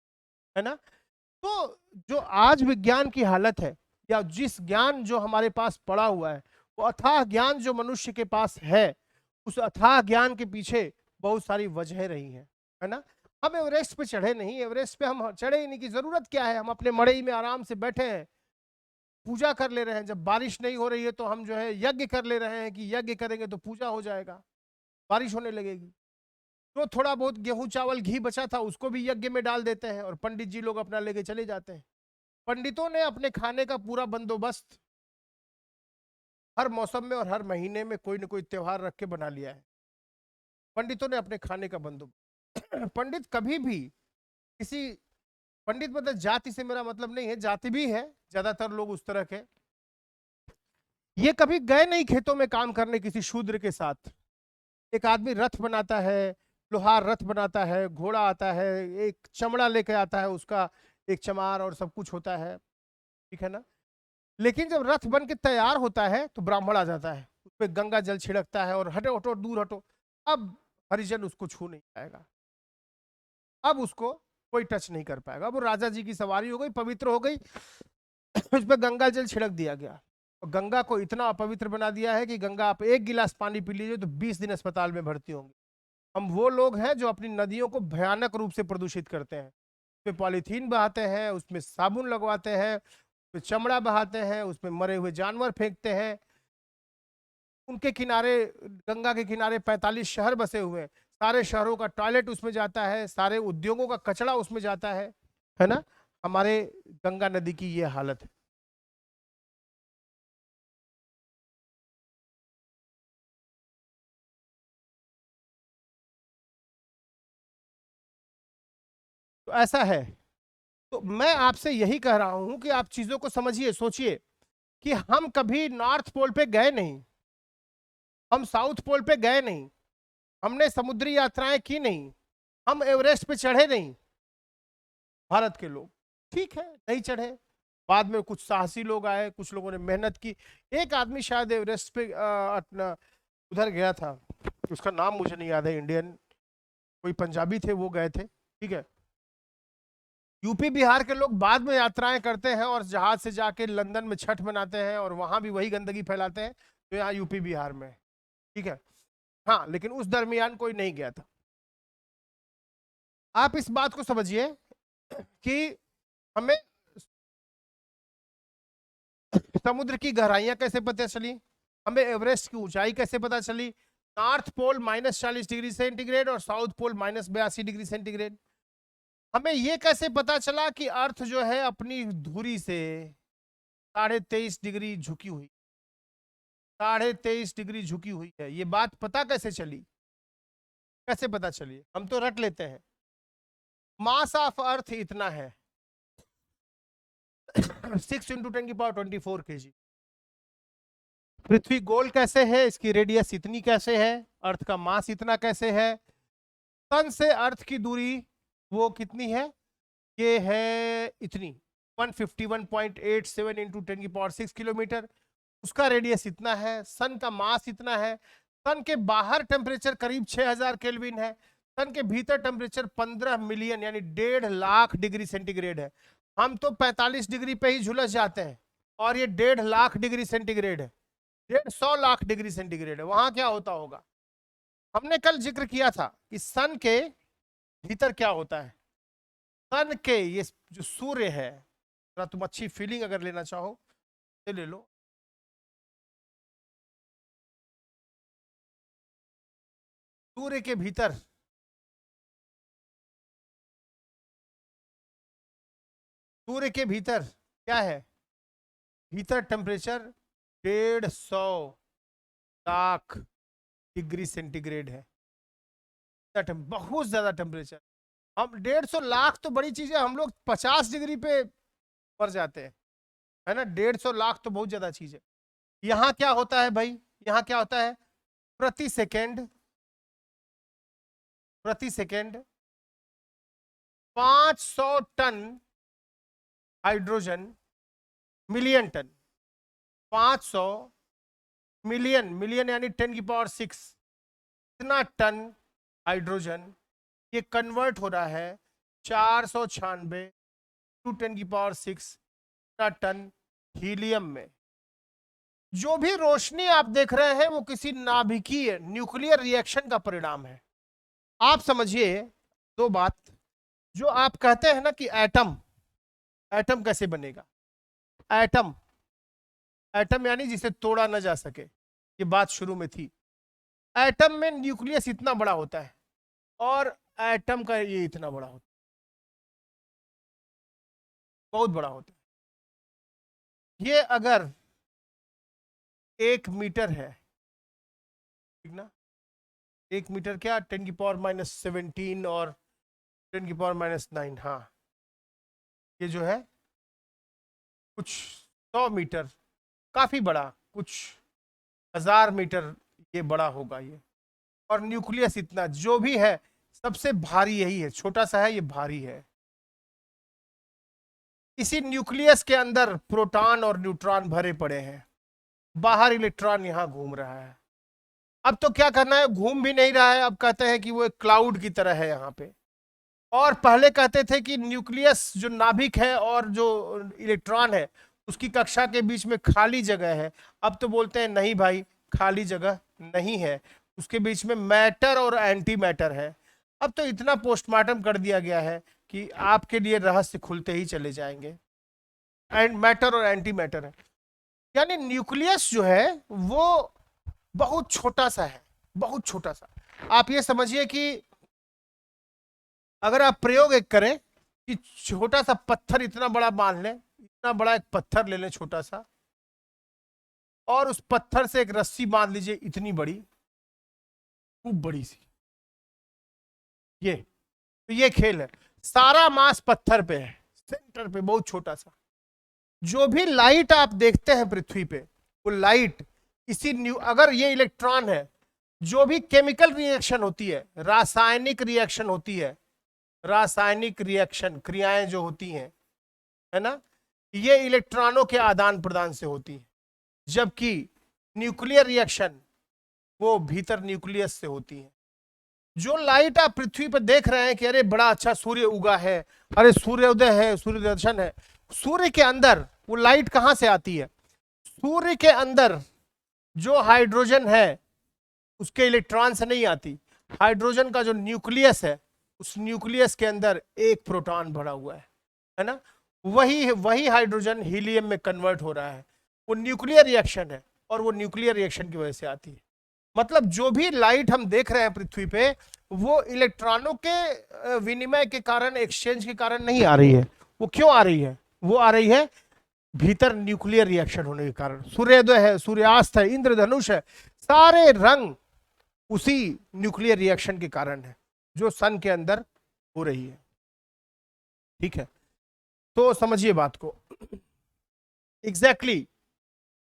है ना। तो जो आज विज्ञान की हालत है, या जिस ज्ञान जो हमारे पास पड़ा हुआ है, वो अथाह ज्ञान जो मनुष्य के पास है, उस अथाह ज्ञान के पीछे बहुत सारी वजहें रही हैं, है ना। हम एवरेस्ट पे चढ़े नहीं, एवरेस्ट पे हम चढ़े ही नहीं, की जरूरत क्या है। हम अपने मड़ई में आराम से बैठे हैं, पूजा कर ले रहे हैं। जब बारिश नहीं हो रही है तो हम जो है यज्ञ कर ले रहे हैं कि यज्ञ करेंगे तो पूजा हो जाएगा, बारिश होने लगेगी। तो थोड़ा बहुत गेहूं चावल घी बचा था, उसको भी यज्ञ में डाल देते हैं, और पंडित जी लोग अपना लेके चले जाते हैं। पंडितों ने अपने खाने का पूरा बंदोबस्त हर मौसम में और हर महीने में कोई ना कोई त्योहार रख के बना लिया है। पंडितों ने अपने खाने का बंदोबस्त पंडित कभी भी किसी, पंडित मतलब जाति से मेरा मतलब नहीं है, जाति भी है, ज्यादातर लोग उस तरह के, ये कभी गए नहीं खेतों में काम करने किसी शूद्र के साथ। एक आदमी रथ बनाता है, लोहार रथ बनाता है, घोड़ा आता है, एक चमड़ा लेके आता है, उसका एक चमार और सब कुछ होता है, ठीक है ना। लेकिन जब रथ बन के तैयार होता है तो ब्राह्मण आ जाता है, उस पर गंगा जल छिड़कता है और हटो हटो दूर हटो। अब हरिजन उसको छू नहीं पाएगा, अब उसको कोई टच नहीं कर पाएगा। अब वो राजा जी की सवारी हो गई, पवित्र हो गई, उस पर गंगा जल छिड़क दिया गया। और गंगा को इतना अपवित्र बना दिया है कि गंगा, आप एक गिलास पानी पी लीजिए तो 20 दिन अस्पताल में भर्ती होंगे। हम वो लोग हैं जो अपनी नदियों को भयानक रूप से प्रदूषित करते हैं। उसमें पॉलीथीन बहाते हैं, उसमें साबुन लगवाते हैं, उसमें चमड़ा बहाते हैं, उसमें मरे हुए जानवर फेंकते हैं। उनके किनारे, गंगा के किनारे 45 शहर बसे हुए हैं, सारे शहरों का टॉयलेट उसमें जाता है, सारे उद्योगों का कचरा उसमें जाता है ना। हमारे गंगा नदी की ये हालत है। तो ऐसा है। तो मैं आपसे यही कह रहा हूं कि आप चीजों को समझिए, सोचिए कि हम कभी नॉर्थ पोल पे गए नहीं, हम साउथ पोल पे गए नहीं, हमने समुद्री यात्राएं की नहीं, हम एवरेस्ट पे चढ़े नहीं। भारत के लोग ठीक है नहीं चढ़े, बाद में कुछ साहसी लोग आए, कुछ लोगों ने मेहनत की। एक आदमी शायद एवरेस्ट पे उधर गया था, उसका नाम मुझे नहीं याद है, इंडियन कोई पंजाबी थे, वो गए थे, ठीक है। यूपी बिहार के लोग बाद में यात्राएं करते हैं और जहाज से जाके लंदन में छठ मनाते हैं और वहां भी वही गंदगी फैलाते हैं तो यहाँ यूपी बिहार में, ठीक है। हाँ, लेकिन उस दरमियान कोई नहीं गया था। आप इस बात को समझिए कि हमें समुद्र की गहराइयां कैसे पता चली, हमें एवरेस्ट की ऊंचाई कैसे पता चली, नॉर्थ पोल -40 डिग्री सेंटीग्रेड और साउथ पोल -82 डिग्री सेंटीग्रेड। हमें यह कैसे पता चला कि अर्थ जो है अपनी धुरी से 23.5 डिग्री झुकी हुई। 23.5 डिग्री झुकी हुई है। ये बात पता कैसे चली? कैसे पता चली? हम तो रट लेते हैं। मास ऑफ अर्थ इतना है 6 × 10⁻24 kg। पृथ्वी गोल कैसे है? इसकी रेडियस इतनी कैसे है? अर्थ का मास इतना कैसे है? सन से अर्थ की दूरी वो कितनी है? ये है इतनी 151.87 × 10⁻6 किलोमीटर। उसका रेडियस इतना है। सन का मास इतना है। सन के बाहर टेम्परेचर करीब 6000 केल्विन है। सन के भीतर टेम्परेचर 15 मिलियन यानी 1.5 लाख डिग्री सेंटीग्रेड है। हम तो 45 डिग्री पे ही झुलस जाते हैं और ये 1.5 लाख डिग्री सेंटीग्रेड है, 150 लाख डिग्री सेंटीग्रेड है। वहां क्या होता होगा? हमने कल जिक्र किया था कि सन के भीतर क्या होता है। सन के ये जो सूर्य है, तुम अच्छी फीलिंग अगर लेना चाहो तो ले लो। सूर्य के भीतर क्या है? भीतर टेम्परेचर 150 लाख डिग्री सेंटीग्रेड है। बहुत ज्यादा टेम्परेचर। हम 150 लाख तो बड़ी चीज है, हम लोग 50 डिग्री पे मर जाते हैं, है ना। 150 लाख तो बहुत ज्यादा चीज है। यहाँ क्या होता है भाई? यहाँ क्या होता है? प्रति second 500 ton hydrogen, million ton, 500 million यानी 10⁶, इतना टन हाइड्रोजन ये कन्वर्ट हो रहा है 496 × 10⁶ टन हीलियम में। जो भी रोशनी आप देख रहे हैं वो किसी नाभिकीय न्यूक्लियर रिएक्शन का परिणाम है। आप समझिए दो बात। जो आप कहते हैं ना कि एटम कैसे बनेगा? एटम यानी जिसे तोड़ा न जा सके, ये बात शुरू में थी। एटम में न्यूक्लियस इतना बड़ा होता है और एटम का ये इतना बड़ा होता है, बहुत बड़ा होता है। ये अगर 1 मीटर है, ठीक ना, 1 मीटर क्या 10⁻17 और 10⁻9, हाँ ये जो है कुछ 100 मीटर, काफी बड़ा, कुछ 1000 मीटर ये बड़ा होगा ये। और न्यूक्लियस इतना, जो भी है सबसे भारी यही है, छोटा सा है ये भारी है। इसी न्यूक्लियस के अंदर प्रोटॉन और न्यूट्रॉन भरे पड़े हैं, बाहर इलेक्ट्रॉन यहां घूम रहा है। अब तो क्या करना है, घूम भी नहीं रहा है, अब कहते हैं कि वो एक क्लाउड की तरह है यहाँ पे। और पहले कहते थे कि न्यूक्लियस जो नाभिक है और जो इलेक्ट्रॉन है उसकी कक्षा के बीच में खाली जगह है। अब तो बोलते हैं नहीं भाई, खाली जगह नहीं है, उसके बीच में मैटर और एंटी मैटर है। अब तो इतना पोस्टमार्टम कर दिया गया है कि आपके लिए रहस्य खुलते ही चले जाएंगे। एंड मैटर और एंटी मैटर है, यानी न्यूक्लियस जो है वो बहुत छोटा सा है, बहुत छोटा सा। आप ये समझिए कि अगर आप प्रयोग एक करें कि छोटा सा पत्थर इतना बड़ा मान लें, इतना बड़ा एक पत्थर ले लें छोटा सा, और उस पत्थर से एक रस्सी बांध लीजिए इतनी बड़ी, खूब बड़ी सी। ये खेल है, सारा मास पत्थर पे है, सेंटर पे बहुत छोटा सा। जो भी लाइट आप देखते हैं पृथ्वी पे, वो लाइट अगर ये इलेक्ट्रॉन है, जो भी केमिकल रिएक्शन होती है, रासायनिक रिएक्शन होती है, रासायनिक रिएक्शन क्रियाएं जो होती हैं, है ना, ये इलेक्ट्रॉनों के आदान प्रदान से होती है। जबकि न्यूक्लियर रिएक्शन वो भीतर न्यूक्लियस से होती है। जो लाइट आप पृथ्वी पर देख रहे हैं कि अरे बड़ा अच्छा सूर्य उगा है, अरे सूर्योदय है, सूर्य दर्शन है, सूर्य के अंदर वो लाइट कहां से आती है? सूर्य के अंदर जो हाइड्रोजन है उसके इलेक्ट्रॉन से नहीं आती। हाइड्रोजन का जो न्यूक्लियस है, उस न्यूक्लियस के अंदर एक प्रोटॉन भरा हुआ है ना, वही हाइड्रोजन हीलियम में कन्वर्ट हो रहा है। वो न्यूक्लियर रिएक्शन है और वो न्यूक्लियर रिएक्शन की वजह से आती है। मतलब जो भी लाइट हम देख रहे हैं पृथ्वी पे, वो इलेक्ट्रॉनों के विनिमय के कारण, एक्सचेंज के कारण नहीं आ रही है। वो क्यों आ रही है? वो आ रही है भीतर न्यूक्लियर रिएक्शन होने के कारण। सूर्योदय है, सूर्यास्त है, इंद्रधनुष है, सारे रंग उसी न्यूक्लियर रिएक्शन के कारण है जो सन के अंदर हो रही है। ठीक है, तो समझिए बात को। एग्जैक्टली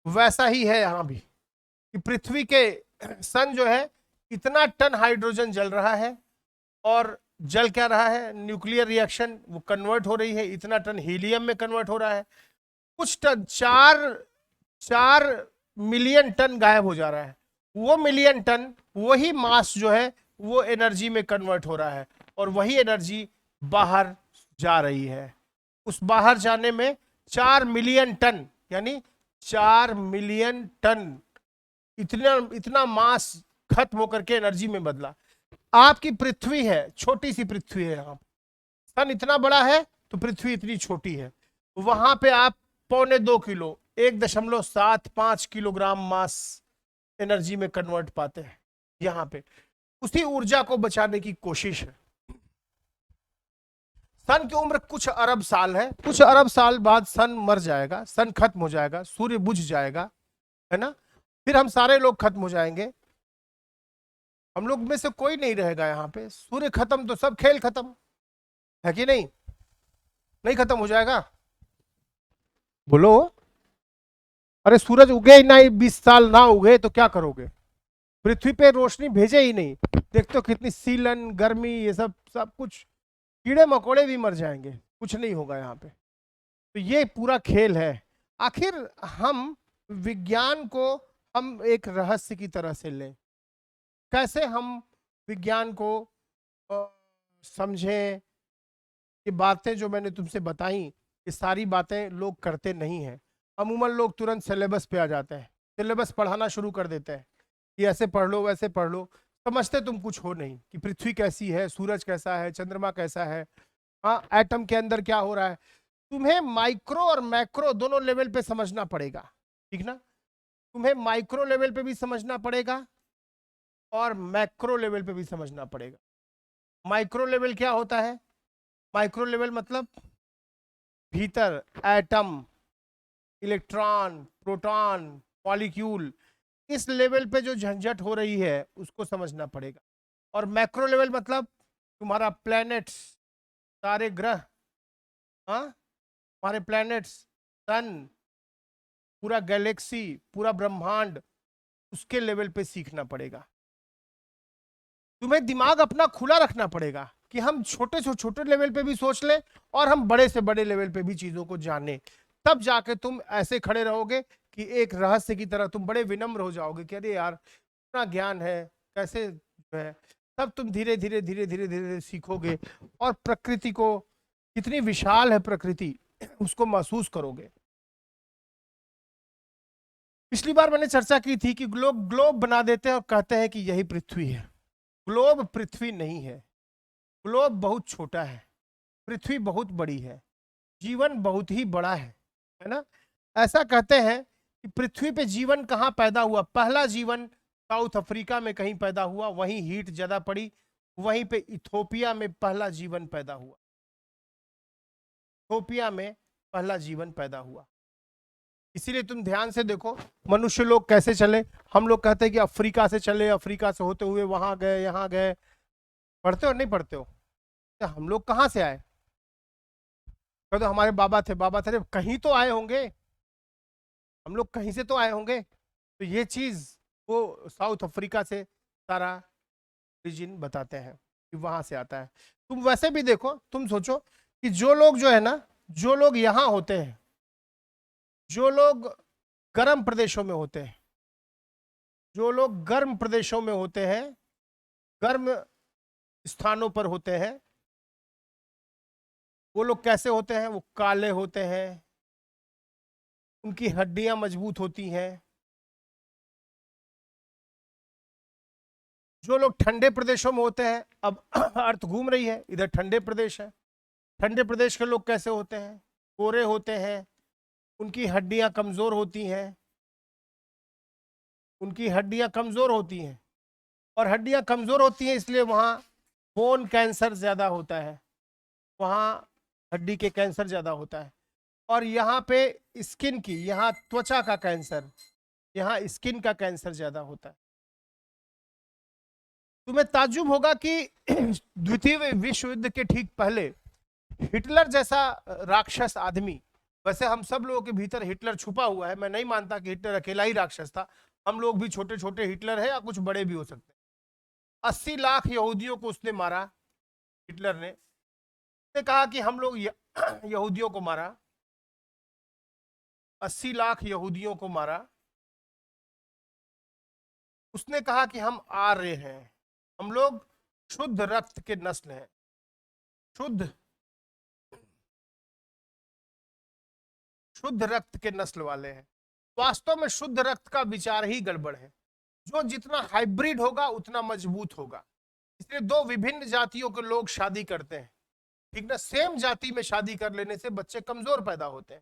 वैसा ही है यहां भी कि पृथ्वी के सन जो है इतना टन हाइड्रोजन जल रहा है और जल क्या रहा है, न्यूक्लियर रिएक्शन वो कन्वर्ट हो रही है, इतना टन हीलियम में कन्वर्ट हो रहा है, कुछ टन 4 मिलियन टन गायब हो जा रहा है। वो मिलियन टन वही मास जो है वो एनर्जी में कन्वर्ट हो रहा है और वही एनर्जी बाहर जा रही है। उस बाहर जाने में 4 मिलियन टन यानी 4 मिलियन टन इतना मास खत्म होकर के एनर्जी में बदला। आपकी पृथ्वी है, छोटी सी पृथ्वी है, यहाँ सन इतना बड़ा है तो पृथ्वी इतनी छोटी है, वहां पे आप 1.25 किलो 1.75 किलोग्राम मास एनर्जी में कन्वर्ट पाते हैं। यहाँ पे उसी ऊर्जा को बचाने की कोशिश है। सन की उम्र कुछ अरब साल है, कुछ अरब साल बाद सन मर जाएगा, सन खत्म हो जाएगा, सूर्य बुझ जाएगा, है ना, फिर हम सारे लोग खत्म हो जाएंगे, हम लोग में से कोई नहीं रहेगा यहाँ पे। सूर्य खत्म तो सब खेल खत्म है कि नहीं? नहीं खत्म हो जाएगा? बोलो। अरे सूरज उगे ही नहीं, 20 साल ना उगे तो क्या करोगे? पृथ्वी पे रोशनी भेजे ही नहीं, देखते हो कितनी सीलन गर्मी, ये सब सब कुछ, कीड़े मकोड़े भी मर जाएंगे, कुछ नहीं होगा यहाँ पे। तो ये पूरा खेल है। आखिर हम विज्ञान को हम एक रहस्य की तरह से लें, कैसे हम विज्ञान को समझें? ये बातें जो मैंने तुमसे बताई, ये सारी बातें लोग करते नहीं हैं। अमूमन लोग तुरंत सिलेबस पे आ जाते हैं, सिलेबस पढ़ाना शुरू कर देते हैं कि ऐसे पढ़ लो वैसे पढ़ लो, समझते तुम कुछ हो नहीं कि पृथ्वी कैसी है, सूरज कैसा है, चंद्रमा कैसा है, हाँ एटम के अंदर क्या हो रहा है। तुम्हें माइक्रो और मैक्रो दोनों लेवल पे समझना पड़ेगा, ठीक ना? तुम्हें माइक्रो लेवल पे भी समझना पड़ेगा और मैक्रो लेवल पे भी समझना पड़ेगा। माइक्रो लेवल क्या होता है? माइक्रो लेवल मतलब भीतर एटम, इलेक्ट्रॉन, प्रोटॉन, मॉलिक्यूल, इस लेवल पे जो झंझट हो रही है उसको समझना पड़ेगा। और मैक्रो लेवल मतलब तुम्हारा प्लैनेट्स, सारे ग्रह, हाँ तुम्हारे प्लैनेट्स, सन, पूरा गैलेक्सी, पूरा ब्रह्मांड, उसके लेवल पे सीखना पड़ेगा। तुम्हें दिमाग अपना खुला रखना पड़ेगा कि हम छोटे से छोटे लेवल पे भी सोच लें और हम बड़े से बड़े लेवल पे भी चीजों को जानें। तब जाके तुम ऐसे खड़े रहोगे कि एक रहस्य की तरह तुम बड़े विनम्र हो जाओगे कि अरे यार इतना ज्ञान है, कैसे है। तब तुम धीरे धीरे धीरे धीरे धीरे सीखोगे और प्रकृति को, कितनी विशाल है प्रकृति, उसको महसूस करोगे। पिछली बार मैंने चर्चा की थी कि लोग ग्लोब बना देते हैं और कहते हैं कि यही पृथ्वी है। ग्लोब पृथ्वी नहीं है, ग्लोब बहुत छोटा है, पृथ्वी बहुत बड़ी है, जीवन बहुत ही बड़ा है ना? ऐसा कहते हैं कि पृथ्वी पे जीवन कहाँ पैदा हुआ? पहला जीवन साउथ अफ्रीका में कहीं पैदा हुआ, वहीं हीट ज्यादा पड़ी, वहीं पे इथोपिया में पहला जीवन पैदा हुआ, इथोपिया में पहला जीवन पैदा हुआ। इसीलिए तुम ध्यान से देखो मनुष्य लोग कैसे चले। हम लोग कहते हैं कि अफ्रीका से चले, अफ्रीका से होते हुए वहां गए, यहाँ गए। पढ़ते हो नहीं पढ़ते हो? तो हम लोग कहाँ से आए? तो हमारे बाबा थे, बाबा थे, कहीं तो आए होंगे, हम लोग कहीं से तो आए होंगे। तो ये चीज वो साउथ अफ्रीका से सारा ओरिजिन बताते हैं कि वहां से आता है। तुम वैसे भी देखो, तुम सोचो कि जो लोग जो है ना, जो लोग यहाँ होते हैं, जो लोग गर्म प्रदेशों में होते हैं, जो लोग गर्म प्रदेशों में होते हैं, गर्म स्थानों पर होते हैं, वो लोग कैसे होते हैं? वो काले होते हैं, उनकी हड्डियां मजबूत होती हैं। जो लोग ठंडे प्रदेशों में होते हैं, अब अर्थ घूम रही है, इधर ठंडे प्रदेश है, ठंडे प्रदेश के लोग कैसे होते हैं? गोरे होते हैं, उनकी हड्डियां कमजोर होती हैं, उनकी हड्डियां कमजोर होती हैं, और हड्डियां कमजोर होती हैं इसलिए वहाँ बोन कैंसर ज्यादा होता है, वहाँ हड्डी के कैंसर ज्यादा होता है। और यहाँ पे स्किन की, यहाँ त्वचा का कैंसर, यहाँ स्किन का कैंसर ज्यादा होता है। तुम्हें ताज्जुब होगा कि द्वितीय विश्व युद्ध के ठीक पहले हिटलर जैसा राक्षस आदमी, वैसे हम सब लोगों के भीतर हिटलर छुपा हुआ है, मैं नहीं मानता कि हिटलर अकेला ही राक्षस था, हम लोग भी छोटे छोटे हिटलर है या कुछ बड़े भी हो सकते हैं। 80 लाख यहूदियों को उसने मारा, हिटलर ने। उसने कहा कि हम लोग यहूदियों को मारा, 80 लाख यहूदियों को मारा। उसने कहा कि हम आर्य हैं, हम लोग शुद्ध रक्त के नस्ल हैं, शुद्ध शुद्ध रक्त के नस्ल वाले हैं। वास्तव में शुद्ध रक्त का विचार ही गड़बड़ है। जो जितना हाइब्रिड होगा उतना मजबूत होगा। इसलिए दो विभिन्न जातियों के लोग शादी करते हैं, ठीक ना, सेम जाति में शादी कर लेने से बच्चे कमजोर पैदा होते हैं।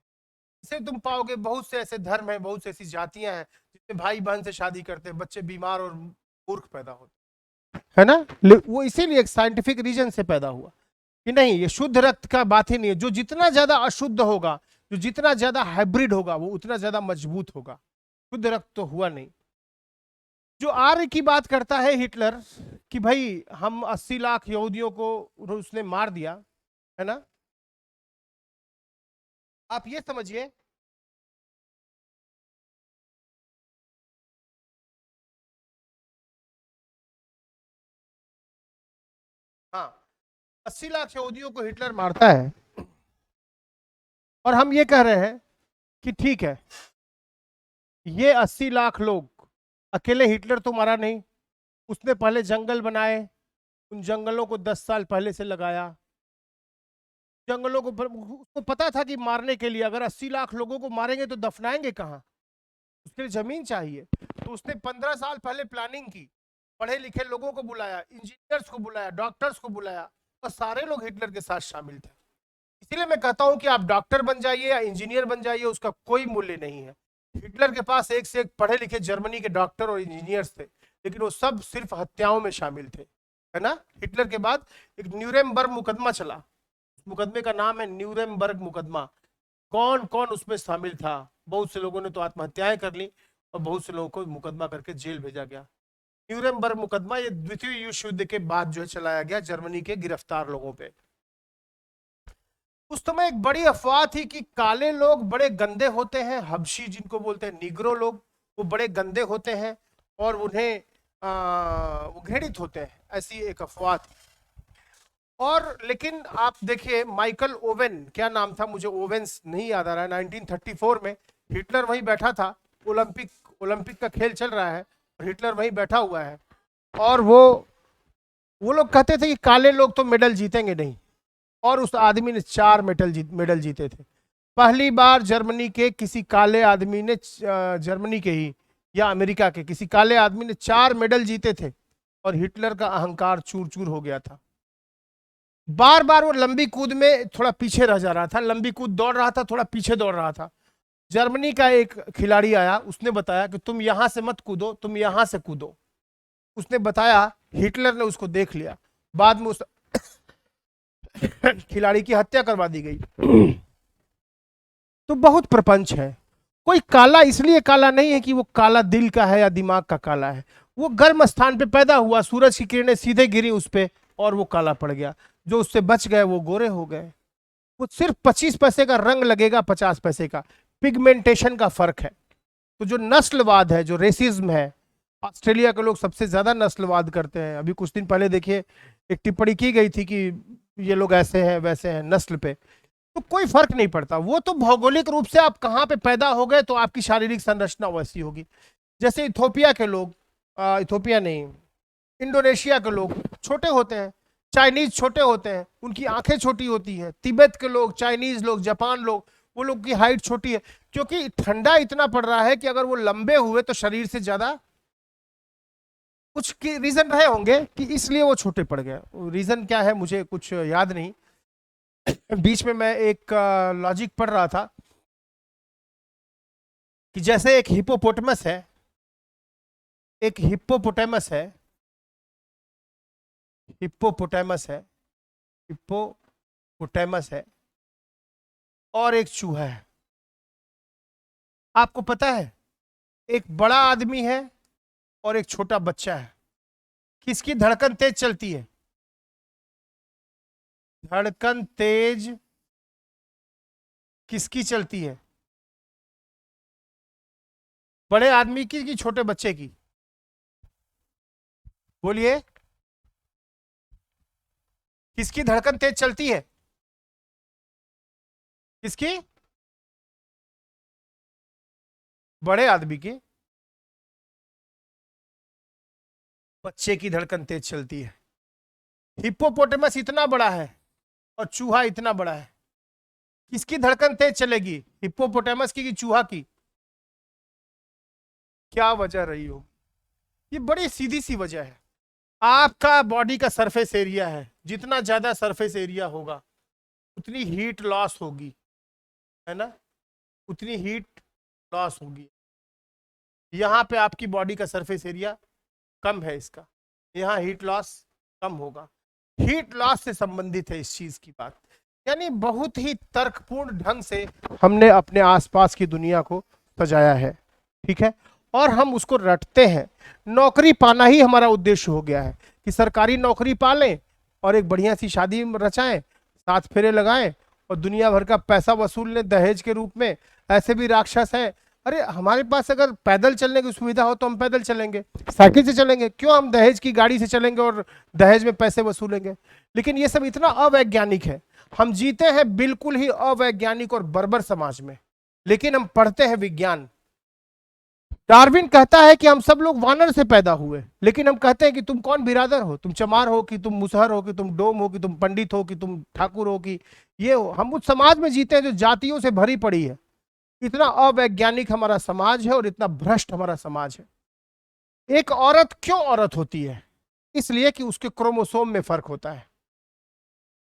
इसे तुम पाओगे बहुत से ऐसे धर्म हैं, बहुत से ऐसी जातियां हैं जिसमें भाई बहन से शादी करते हैं, बच्चे बीमार और मूर्ख पैदा होते हैं, है ना। वो इसीलिए एक साइंटिफिक रीजन से पैदा हुआ कि नहीं, ये शुद्ध रक्त का बात ही नहीं है। जो जितना ज्यादा अशुद्ध होगा, जो जितना ज्यादा हाइब्रिड होगा, वो उतना ज्यादा मजबूत होगा। शुद्ध रक्त तो हुआ नहीं। जो आर्य की बात करता है हिटलर कि भाई हम 80 लाख यहूदियों को उसने मार दिया, है ना, आप ये समझिए। हाँ, 80 लाख यहूदियों को हिटलर मारता है और हम ये कह रहे हैं कि ठीक है, ये 80 लाख लोग अकेले हिटलर तो मारा नहीं, उसने पहले जंगल बनाए, उन जंगलों को 10 साल पहले से लगाया। जंगलों को उसको पता था कि मारने के लिए अगर 80 लाख लोगों को मारेंगे तो दफनाएंगे कहाँ, उसके लिए जमीन चाहिए। तो उसने 15 साल पहले प्लानिंग की, पढ़े लिखे लोगों को बुलाया, इंजीनियर्स को बुलाया, डॉक्टर्स को बुलाया, और सारे लोग हिटलर के साथ शामिल थे। इसीलिए मैं कहता हूं कि आप डॉक्टर बन जाइए या इंजीनियर बन जाइए, उसका कोई मूल्य नहीं है। हिटलर के पास एक से एक पढ़े लिखे जर्मनी के डॉक्टर और इंजीनियर्स थे, लेकिन वो सब सिर्फ हत्याओं में शामिल थे, है ना। हिटलर के बाद एक न्यूरेमबर्ग मुकदमा चला, मुकदमे का नाम है न्यूरेमबर्ग मुकदमा। कौन कौन उसमें शामिल था, बहुत से लोगों ने तो आत्महत्याएं कर ली और बहुत से लोगों को मुकदमा करके जेल भेजा गया। न्यूरेमबर्ग मुकदमा ये द्वितीय विश्व युद्ध के बाद जो है चलाया गया जर्मनी के गिरफ्तार लोगों पे। उस समय एक बड़ी अफवाह थी कि काले लोग बड़े गंदे होते हैं, हबशी जिनको बोलते हैं, निग्रो लोग, वो बड़े गंदे होते हैं और उन्हें वो घृणित होते हैं, ऐसी एक अफवाह थी। और लेकिन आप देखिए माइकल ओवेन, क्या नाम था, मुझे ओवेंस नहीं याद आ रहा है, 1934 में हिटलर वहीं बैठा था, ओलंपिक का खेल चल रहा है और हिटलर वहीं बैठा हुआ है, और वो लोग कहते थे कि काले लोग तो मेडल जीतेंगे नहीं, और उस आदमी ने 4 मेडल जीते थे। पहली बार जर्मनी के किसी काले आदमी ने, जर्मनी के ही या अमेरिका के किसी काले आदमी ने 4 मेडल जीते थे, और हिटलर का अहंकार चूर चूर हो गया था। बार बार वो लंबी कूद में थोड़ा पीछे रह जा रहा था, लंबी कूद दौड़ रहा था, थोड़ा पीछे दौड़ रहा था। जर्मनी का एक खिलाड़ी आया, उसने बताया कि तुम यहां से मत कूदो, तुम यहां से कूदो। उसने बताया, हिटलर ने उसको देख लिया, बाद में उस खिलाड़ी की हत्या करवा दी गई। तो बहुत प्रपंच है। कोई काला इसलिए काला नहीं है कि वो काला दिल का है या दिमाग का काला है, वो गर्म स्थान पे पैदा हुआ, सूरज की किरणें सीधे गिरी उस पे और वो काला पड़ गया। जो उससे बच गए वो गोरे हो गए। वो सिर्फ 25 पैसे का रंग लगेगा, 50 पैसे का पिगमेंटेशन का फर्क है। तो जो नस्लवाद है, जो रेसिज्म है, ऑस्ट्रेलिया के लोग सबसे ज्यादा नस्लवाद करते हैं। अभी कुछ दिन पहले देखिए एक टिप्पणी की गई थी कि ये लोग ऐसे हैं वैसे हैं नस्ल पे। तो कोई फर्क नहीं पड़ता, वो तो भौगोलिक रूप से आप कहाँ पे पैदा हो गए तो आपकी शारीरिक संरचना वैसी होगी। जैसे इथोपिया के लोग, इथोपिया नहीं, इंडोनेशिया के लोग छोटे होते हैं, चाइनीज छोटे होते हैं, उनकी आंखें छोटी होती हैं। तिब्बत के लोग, चाइनीज लोग, जापान लोग, वो लोग की हाइट छोटी है, क्योंकि ठंडा इतना पड़ रहा है कि अगर वो लंबे हुए तो शरीर से ज्यादा, कुछ के रीजन रहे होंगे कि इसलिए वो छोटे पड़ गए। रीजन क्या है मुझे कुछ याद नहीं। बीच में मैं एक लॉजिक पढ़ रहा था कि जैसे एक हिप्पोपोटामस है, एक हिप्पोपोटामस है, हिप्पोपोटामस है, हिप्पोपोटामस है, और एक चूहा है। आपको पता है, एक बड़ा आदमी है और एक छोटा बच्चा है। किसकी धड़कन तेज चलती है? धड़कन तेज किसकी चलती है? बड़े आदमी की कि छोटे बच्चे की? बोलिए, किसकी धड़कन तेज चलती है? किसकी? बड़े आदमी की। बच्चे की धड़कन तेज चलती है। हिप्पोपोटेमस इतना बड़ा है और चूहा इतना बड़ा है, किसकी धड़कन तेज चलेगी? हिप्पोपोटेमस की कि चूहा की? क्या वजह रही हो? ये बड़ी सीधी सी वजह है। आपका बॉडी का सरफेस एरिया है, जितना ज्यादा सरफेस एरिया होगा उतनी हीट लॉस होगी, है ना? उतनी हीट लॉस होगी। यहाँ पे आपकी बॉडी का सरफेस एरिया कम है, इसका यहाँ हीट लॉस कम होगा। हीट लॉस से संबंधित है इस चीज की बात। यानी बहुत ही तर्कपूर्ण ढंग से हमने अपने आसपास की दुनिया को सजाया है, ठीक है, और हम उसको रटते हैं। नौकरी पाना ही हमारा उद्देश्य हो गया है कि सरकारी नौकरी पालें और एक बढ़िया सी शादी रचाएं, 7 फेरे लगाएं और दुनिया भर का पैसा वसूल लें दहेज के रूप में। ऐसे भी राक्षस हैं। अरे हमारे पास अगर पैदल चलने की सुविधा हो तो हम पैदल चलेंगे, साइकिल से चलेंगे, क्यों हम दहेज की गाड़ी से चलेंगे और दहेज में पैसे वसूलेंगे? लेकिन ये सब इतना अवैज्ञानिक है। हम जीते हैं बिल्कुल ही अवैज्ञानिक और बर्बर समाज में, लेकिन हम पढ़ते हैं विज्ञान। डार्विन कहता है कि हम सब लोग वानर से पैदा हुए, लेकिन हम कहते हैं कि तुम कौन बिरादर हो? तुम चमार हो कि तुम मुसहर हो कि तुम डोम हो कि तुम पंडित हो कि तुम ठाकुर हो कि ये हो? हम उस समाज में जीते हैं जो जातियों से भरी पड़ी है। इतना अवैज्ञानिक हमारा समाज है और इतना भ्रष्ट हमारा समाज है। एक औरत क्यों औरत होती है? इसलिए कि उसके क्रोमोसोम में फर्क होता है,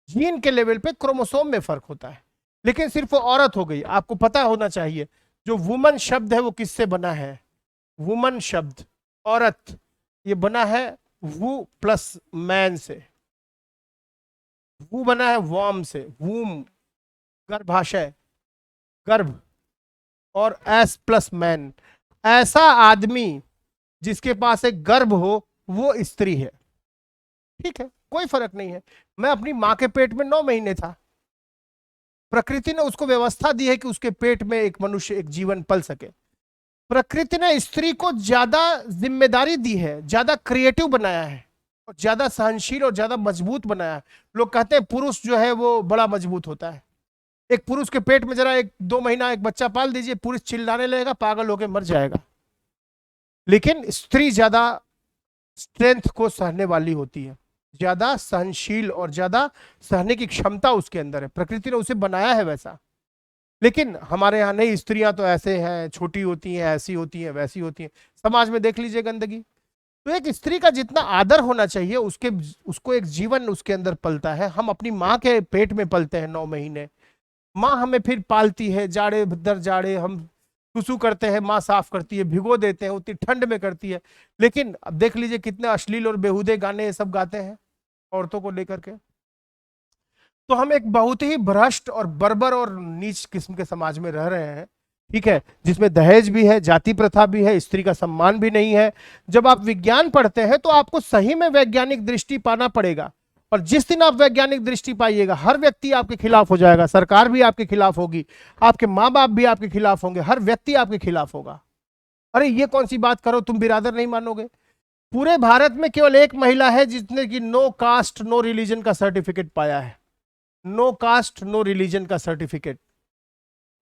जीन के लेवल पे क्रोमोसोम में फर्क होता है। लेकिन सिर्फ वो औरत हो गई। आपको पता होना चाहिए जो वुमन शब्द है वो किससे बना है? वुमन शब्द, औरत, ये बना है वू प्लस मैन से। वू बना है वॉम से, वूम गर्भाशय, गर्भ, और एस प्लस मैन। ऐसा आदमी जिसके पास एक गर्भ हो वो स्त्री है, ठीक है, कोई फर्क नहीं है। मैं अपनी मां के पेट में 9 महीने था। प्रकृति ने उसको व्यवस्था दी है कि उसके पेट में एक मनुष्य, एक जीवन पल सके। प्रकृति ने स्त्री को ज्यादा जिम्मेदारी दी है, ज्यादा क्रिएटिव बनाया है और ज्यादा सहनशील और ज्यादा मजबूत बनाया है। लोग कहते हैं पुरुष जो है वो बड़ा मजबूत होता है। एक पुरुष के पेट में जरा 1-2 महीना एक बच्चा पाल दीजिए, पुरुष चिल्लाने लगेगा, पागल होकर मर जाएगा। लेकिन स्त्री ज्यादा स्ट्रेंथ को सहने वाली होती है, ज्यादा सहनशील और ज्यादा सहने की क्षमता उसके अंदर है। प्रकृति ने उसे बनाया है वैसा। लेकिन हमारे यहाँ नहीं, स्त्रियां तो ऐसे हैं, छोटी होती हैं, ऐसी होती हैं, वैसी होती हैं। समाज में देख लीजिए गंदगी। तो एक स्त्री का जितना आदर होना चाहिए उसको एक जीवन उसके अंदर पलता है। हम अपनी माँ के पेट में पलते हैं 9 महीने। माँ हमें फिर पालती है, जाड़े दर जाड़े हम सुसु करते हैं, माँ साफ करती है, भिगो देते हैं, उतनी ठंड में करती है। लेकिन अब देख लीजिए कितने अश्लील और बेहुदे गाने ये सब गाते हैं औरतों को लेकर के। तो हम एक बहुत ही भ्रष्ट और बर्बर और नीच किस्म के समाज में रह रहे हैं, ठीक है, जिसमें दहेज भी है, जाति प्रथा भी है, स्त्री का सम्मान भी नहीं है। जब आप विज्ञान पढ़ते हैं तो आपको सही में वैज्ञानिक दृष्टि पाना पड़ेगा। और जिस दिन आप वैज्ञानिक दृष्टि पाइएगा, हर व्यक्ति आपके खिलाफ हो जाएगा, सरकार भी आपके खिलाफ होगी, आपके माँ बाप भी आपके खिलाफ होंगे, हर व्यक्ति आपके खिलाफ होगा। अरे ये कौन सी बात करो, तुम बिरादर नहीं मानोगे। पूरे भारत में केवल एक महिला है जिसने की नो कास्ट नो रिलीजन का सर्टिफिकेट पाया है। नो कास्ट नो रिलीजन का सर्टिफिकेट।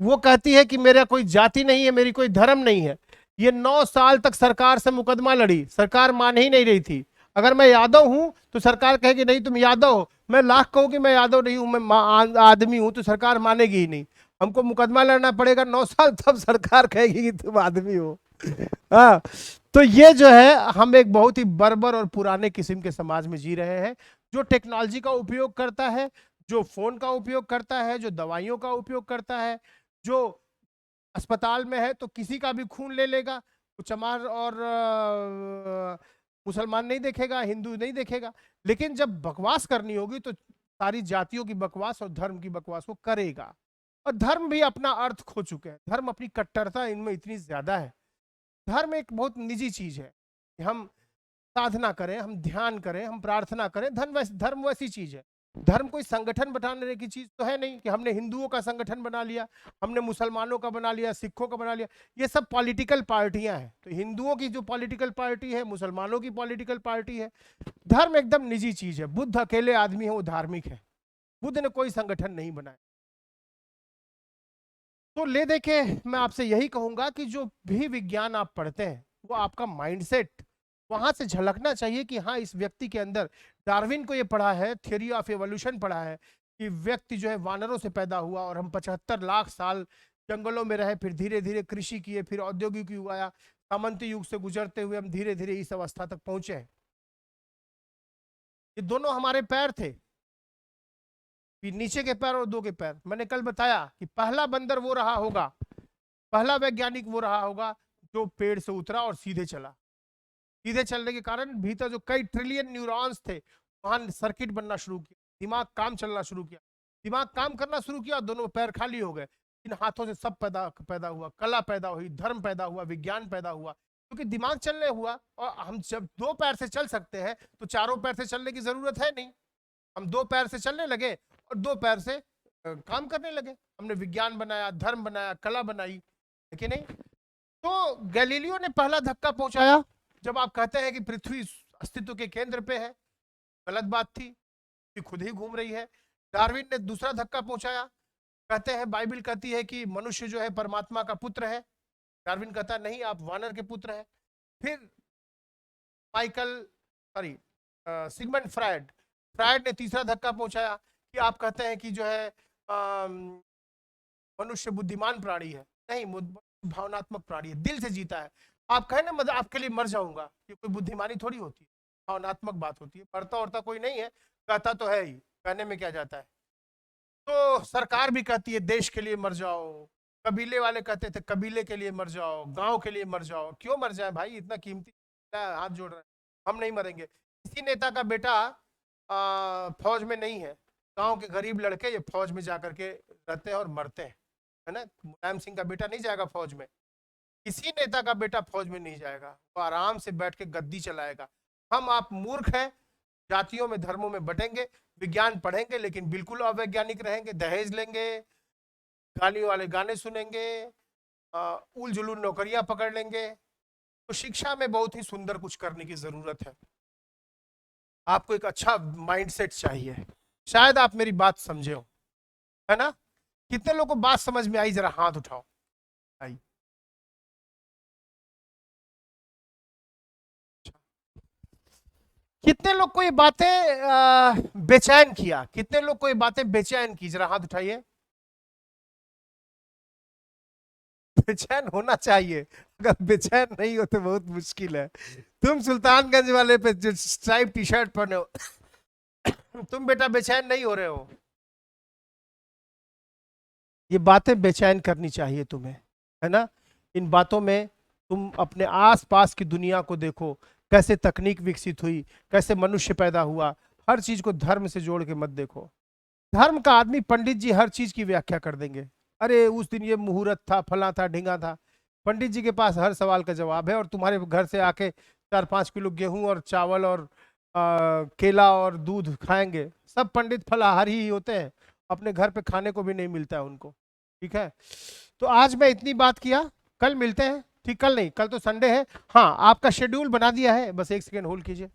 वो कहती है कि मेरा कोई जाति नहीं है, मेरी कोई धर्म नहीं है। ये 9 साल तक सरकार से मुकदमा लड़ी, सरकार मान ही नहीं रही थी। अगर मैं यादव हूं तो सरकार कहेगी नहीं तुम यादव हो, मैं लाख कहूं कि मैं यादव नहीं हूं, मैं आदमी हूं, तो सरकार मानेगी ही नहीं। हमको मुकदमा लड़ना पड़ेगा 9 साल, तब सरकार कहेगी कि तुम आदमी हो। हाँ, तो ये जो है, हम एक बहुत ही बर्बर और पुराने किस्म के समाज में जी रहे हैं, जो टेक्नोलॉजी का उपयोग करता है, जो फोन का उपयोग करता है, जो दवाइयों का उपयोग करता है, जो अस्पताल में है तो किसी का भी खून ले लेगा। तो चमार और मुसलमान नहीं देखेगा, हिंदू नहीं देखेगा। लेकिन जब बकवास करनी होगी तो सारी जातियों की बकवास और धर्म की बकवास वो करेगा। और धर्म भी अपना अर्थ खो चुके हैं। धर्म अपनी कट्टरता इनमें इतनी ज्यादा है। धर्म एक बहुत निजी चीज है कि हम साधना करें, हम ध्यान करें, हम प्रार्थना करें। धर्म वैसी चीज है। धर्म कोई संगठन बनाने की चीज तो है नहीं कि हमने हिंदुओं का संगठन बना लिया, हमने मुसलमानों का बना लिया, सिखों का बना लिया। ये सब पॉलिटिकल पार्टियां हैं। तो हिंदुओं की जो पॉलिटिकल पार्टी है, मुसलमानों की पॉलिटिकल पार्टी है। धर्म एकदम निजी चीज है। बुद्ध अकेले आदमी है, वो धार्मिक है। बुद्ध ने कोई संगठन नहीं बनाया। तो ले देखे मैं आपसे यही कहूंगा कि जो भी विज्ञान आप पढ़ते हैं वो आपका माइंडसेट वहां से झलकना चाहिए कि हाँ, इस व्यक्ति के अंदर, डार्विन को ये पढ़ा है, थ्योरी ऑफ एवोल्यूशन पढ़ा है कि व्यक्ति जो है वानरों से पैदा हुआ और हम 75 लाख साल जंगलों में रहे, फिर धीरे धीरे कृषि किए, फिर औद्योगिक युग आया, सामंती युग से गुजरते हुए हम धीरे धीरे इस अवस्था तक पहुंचे हैं। ये दोनों हमारे पैर थे, नीचे के पैर और दो के पैर। मैंने कल बताया कि पहला बंदर वो रहा होगा, पहला वैज्ञानिक वो रहा होगा जो पेड़ से उतरा और सीधे चला। सीधे चलने के कारण भीतर जो कई ट्रिलियन न्यूरॉन्स थे वहां सर्किट बनना शुरू किया, दिमाग काम चलना शुरू किया। दिमाग काम करना शुरू किया, दोनों पैर खाली हो गए। इन हाथों से सब पैदा हुआ, कला पैदा हुई, धर्म पैदा हुआ, विज्ञान पैदा हुआ, क्योंकि दिमाग चलने हुआ। और हम जब दो पैर से चल सकते हैं तो चारों पैर से चलने की जरूरत है नहीं। हम दो पैर से चलने लगे और दो पैर से काम करने लगे। हमने विज्ञान बनाया, धर्म बनाया, कला बनाई, है कि नहीं? तो गैलीलियो ने पहला धक्का पहुंचाया। जब आप कहते हैं कि पृथ्वी अस्तित्व के केंद्र पे है, गलत बात थी कि खुद ही घूम रही है। डार्विन ने दूसरा धक्का पहुंचाया। कहते हैं, बाइबल कहती है कि मनुष्य जो है परमात्मा का पुत्र है। डार्विन कहता नहीं, आप वानर के पुत्र हैं। फिर सिगमंड फ्रायड ने तीसरा धक्का पहुंचाया कि आप कहते हैं कि जो है मनुष्य बुद्धिमान प्राणी है। नहीं, भावनात्मक प्राणी है, दिल से जीता है। आप कहें ना, मतलब आपके लिए मर जाऊंगा, ये कोई बुद्धिमानी थोड़ी होती है, भावनात्मक बात होती है। पढ़ता औरता कोई नहीं है, कहता तो है ही, कहने में क्या जाता है। तो सरकार भी कहती है देश के लिए मर जाओ, कबीले वाले कहते थे कबीले के लिए मर जाओ, गांव के लिए मर जाओ। क्यों मर जाए भाई, इतना कीमती हाथ जोड़ रहे हैं, हम नहीं मरेंगे। किसी नेता का बेटा फौज में नहीं है, गांव के गरीब लड़के ये फौज में जाकर के रहते हैं और मरते हैं, है ना। मुलायम सिंह का बेटा नहीं जाएगा फौज में, किसी नेता का बेटा फौज में नहीं जाएगा, वो आराम से बैठ के गद्दी चलाएगा। हम आप मूर्ख हैं, जातियों में धर्मों में बटेंगे, विज्ञान पढ़ेंगे लेकिन बिल्कुल अवैज्ञानिक रहेंगे, दहेज लेंगे, गाली वाले गाने सुनेंगे, उल जुलूल नौकरियां पकड़ लेंगे। तो शिक्षा में बहुत ही सुंदर कुछ करने की जरूरत है। आपको एक अच्छा माइंडसेट चाहिए। शायद आप मेरी बात समझे हो, है ना। कितने लोगों को बात समझ में आई, जरा हाथ उठाओ। आई। कितने लोग को ये बातें बेचैन किया, कितने लोग को ये बातें बेचैन की, जरा हाथ उठाइए। बेचैन होना चाहिए, अगर बेचैन नहीं हो तो बहुत मुश्किल है। तुम सुल्तानगंज वाले पे जो स्ट्राइप टी शर्ट पहने हो तुम बेटा बेचैन नहीं हो रहे हो। ये बातें बेचैन करनी चाहिए तुम्हें, है ना। इन बातों में तुम अपने आसपास की दुनिया को देखो, कैसे तकनीक विकसित हुई, कैसे मनुष्य पैदा हुआ। हर चीज को धर्म से जोड़ के मत देखो। धर्म का आदमी पंडित जी हर चीज की व्याख्या कर देंगे। अरे उस दिन ये मुहूर्त था, फला था, ढींगा था। पंडित जी के पास हर सवाल का जवाब है। और तुम्हारे घर से आके 4-5 किलो गेहूं और चावल और केला और दूध खाएंगे। सब पंडित फलाहारी ही होते हैं, अपने घर पे खाने को भी नहीं मिलता है उनको। ठीक है, तो आज मैं इतनी बात किया, कल मिलते हैं। ठीक, कल नहीं, कल तो संडे है। हाँ, आपका शेड्यूल बना दिया है, बस एक सेकेंड होल्ड कीजिए।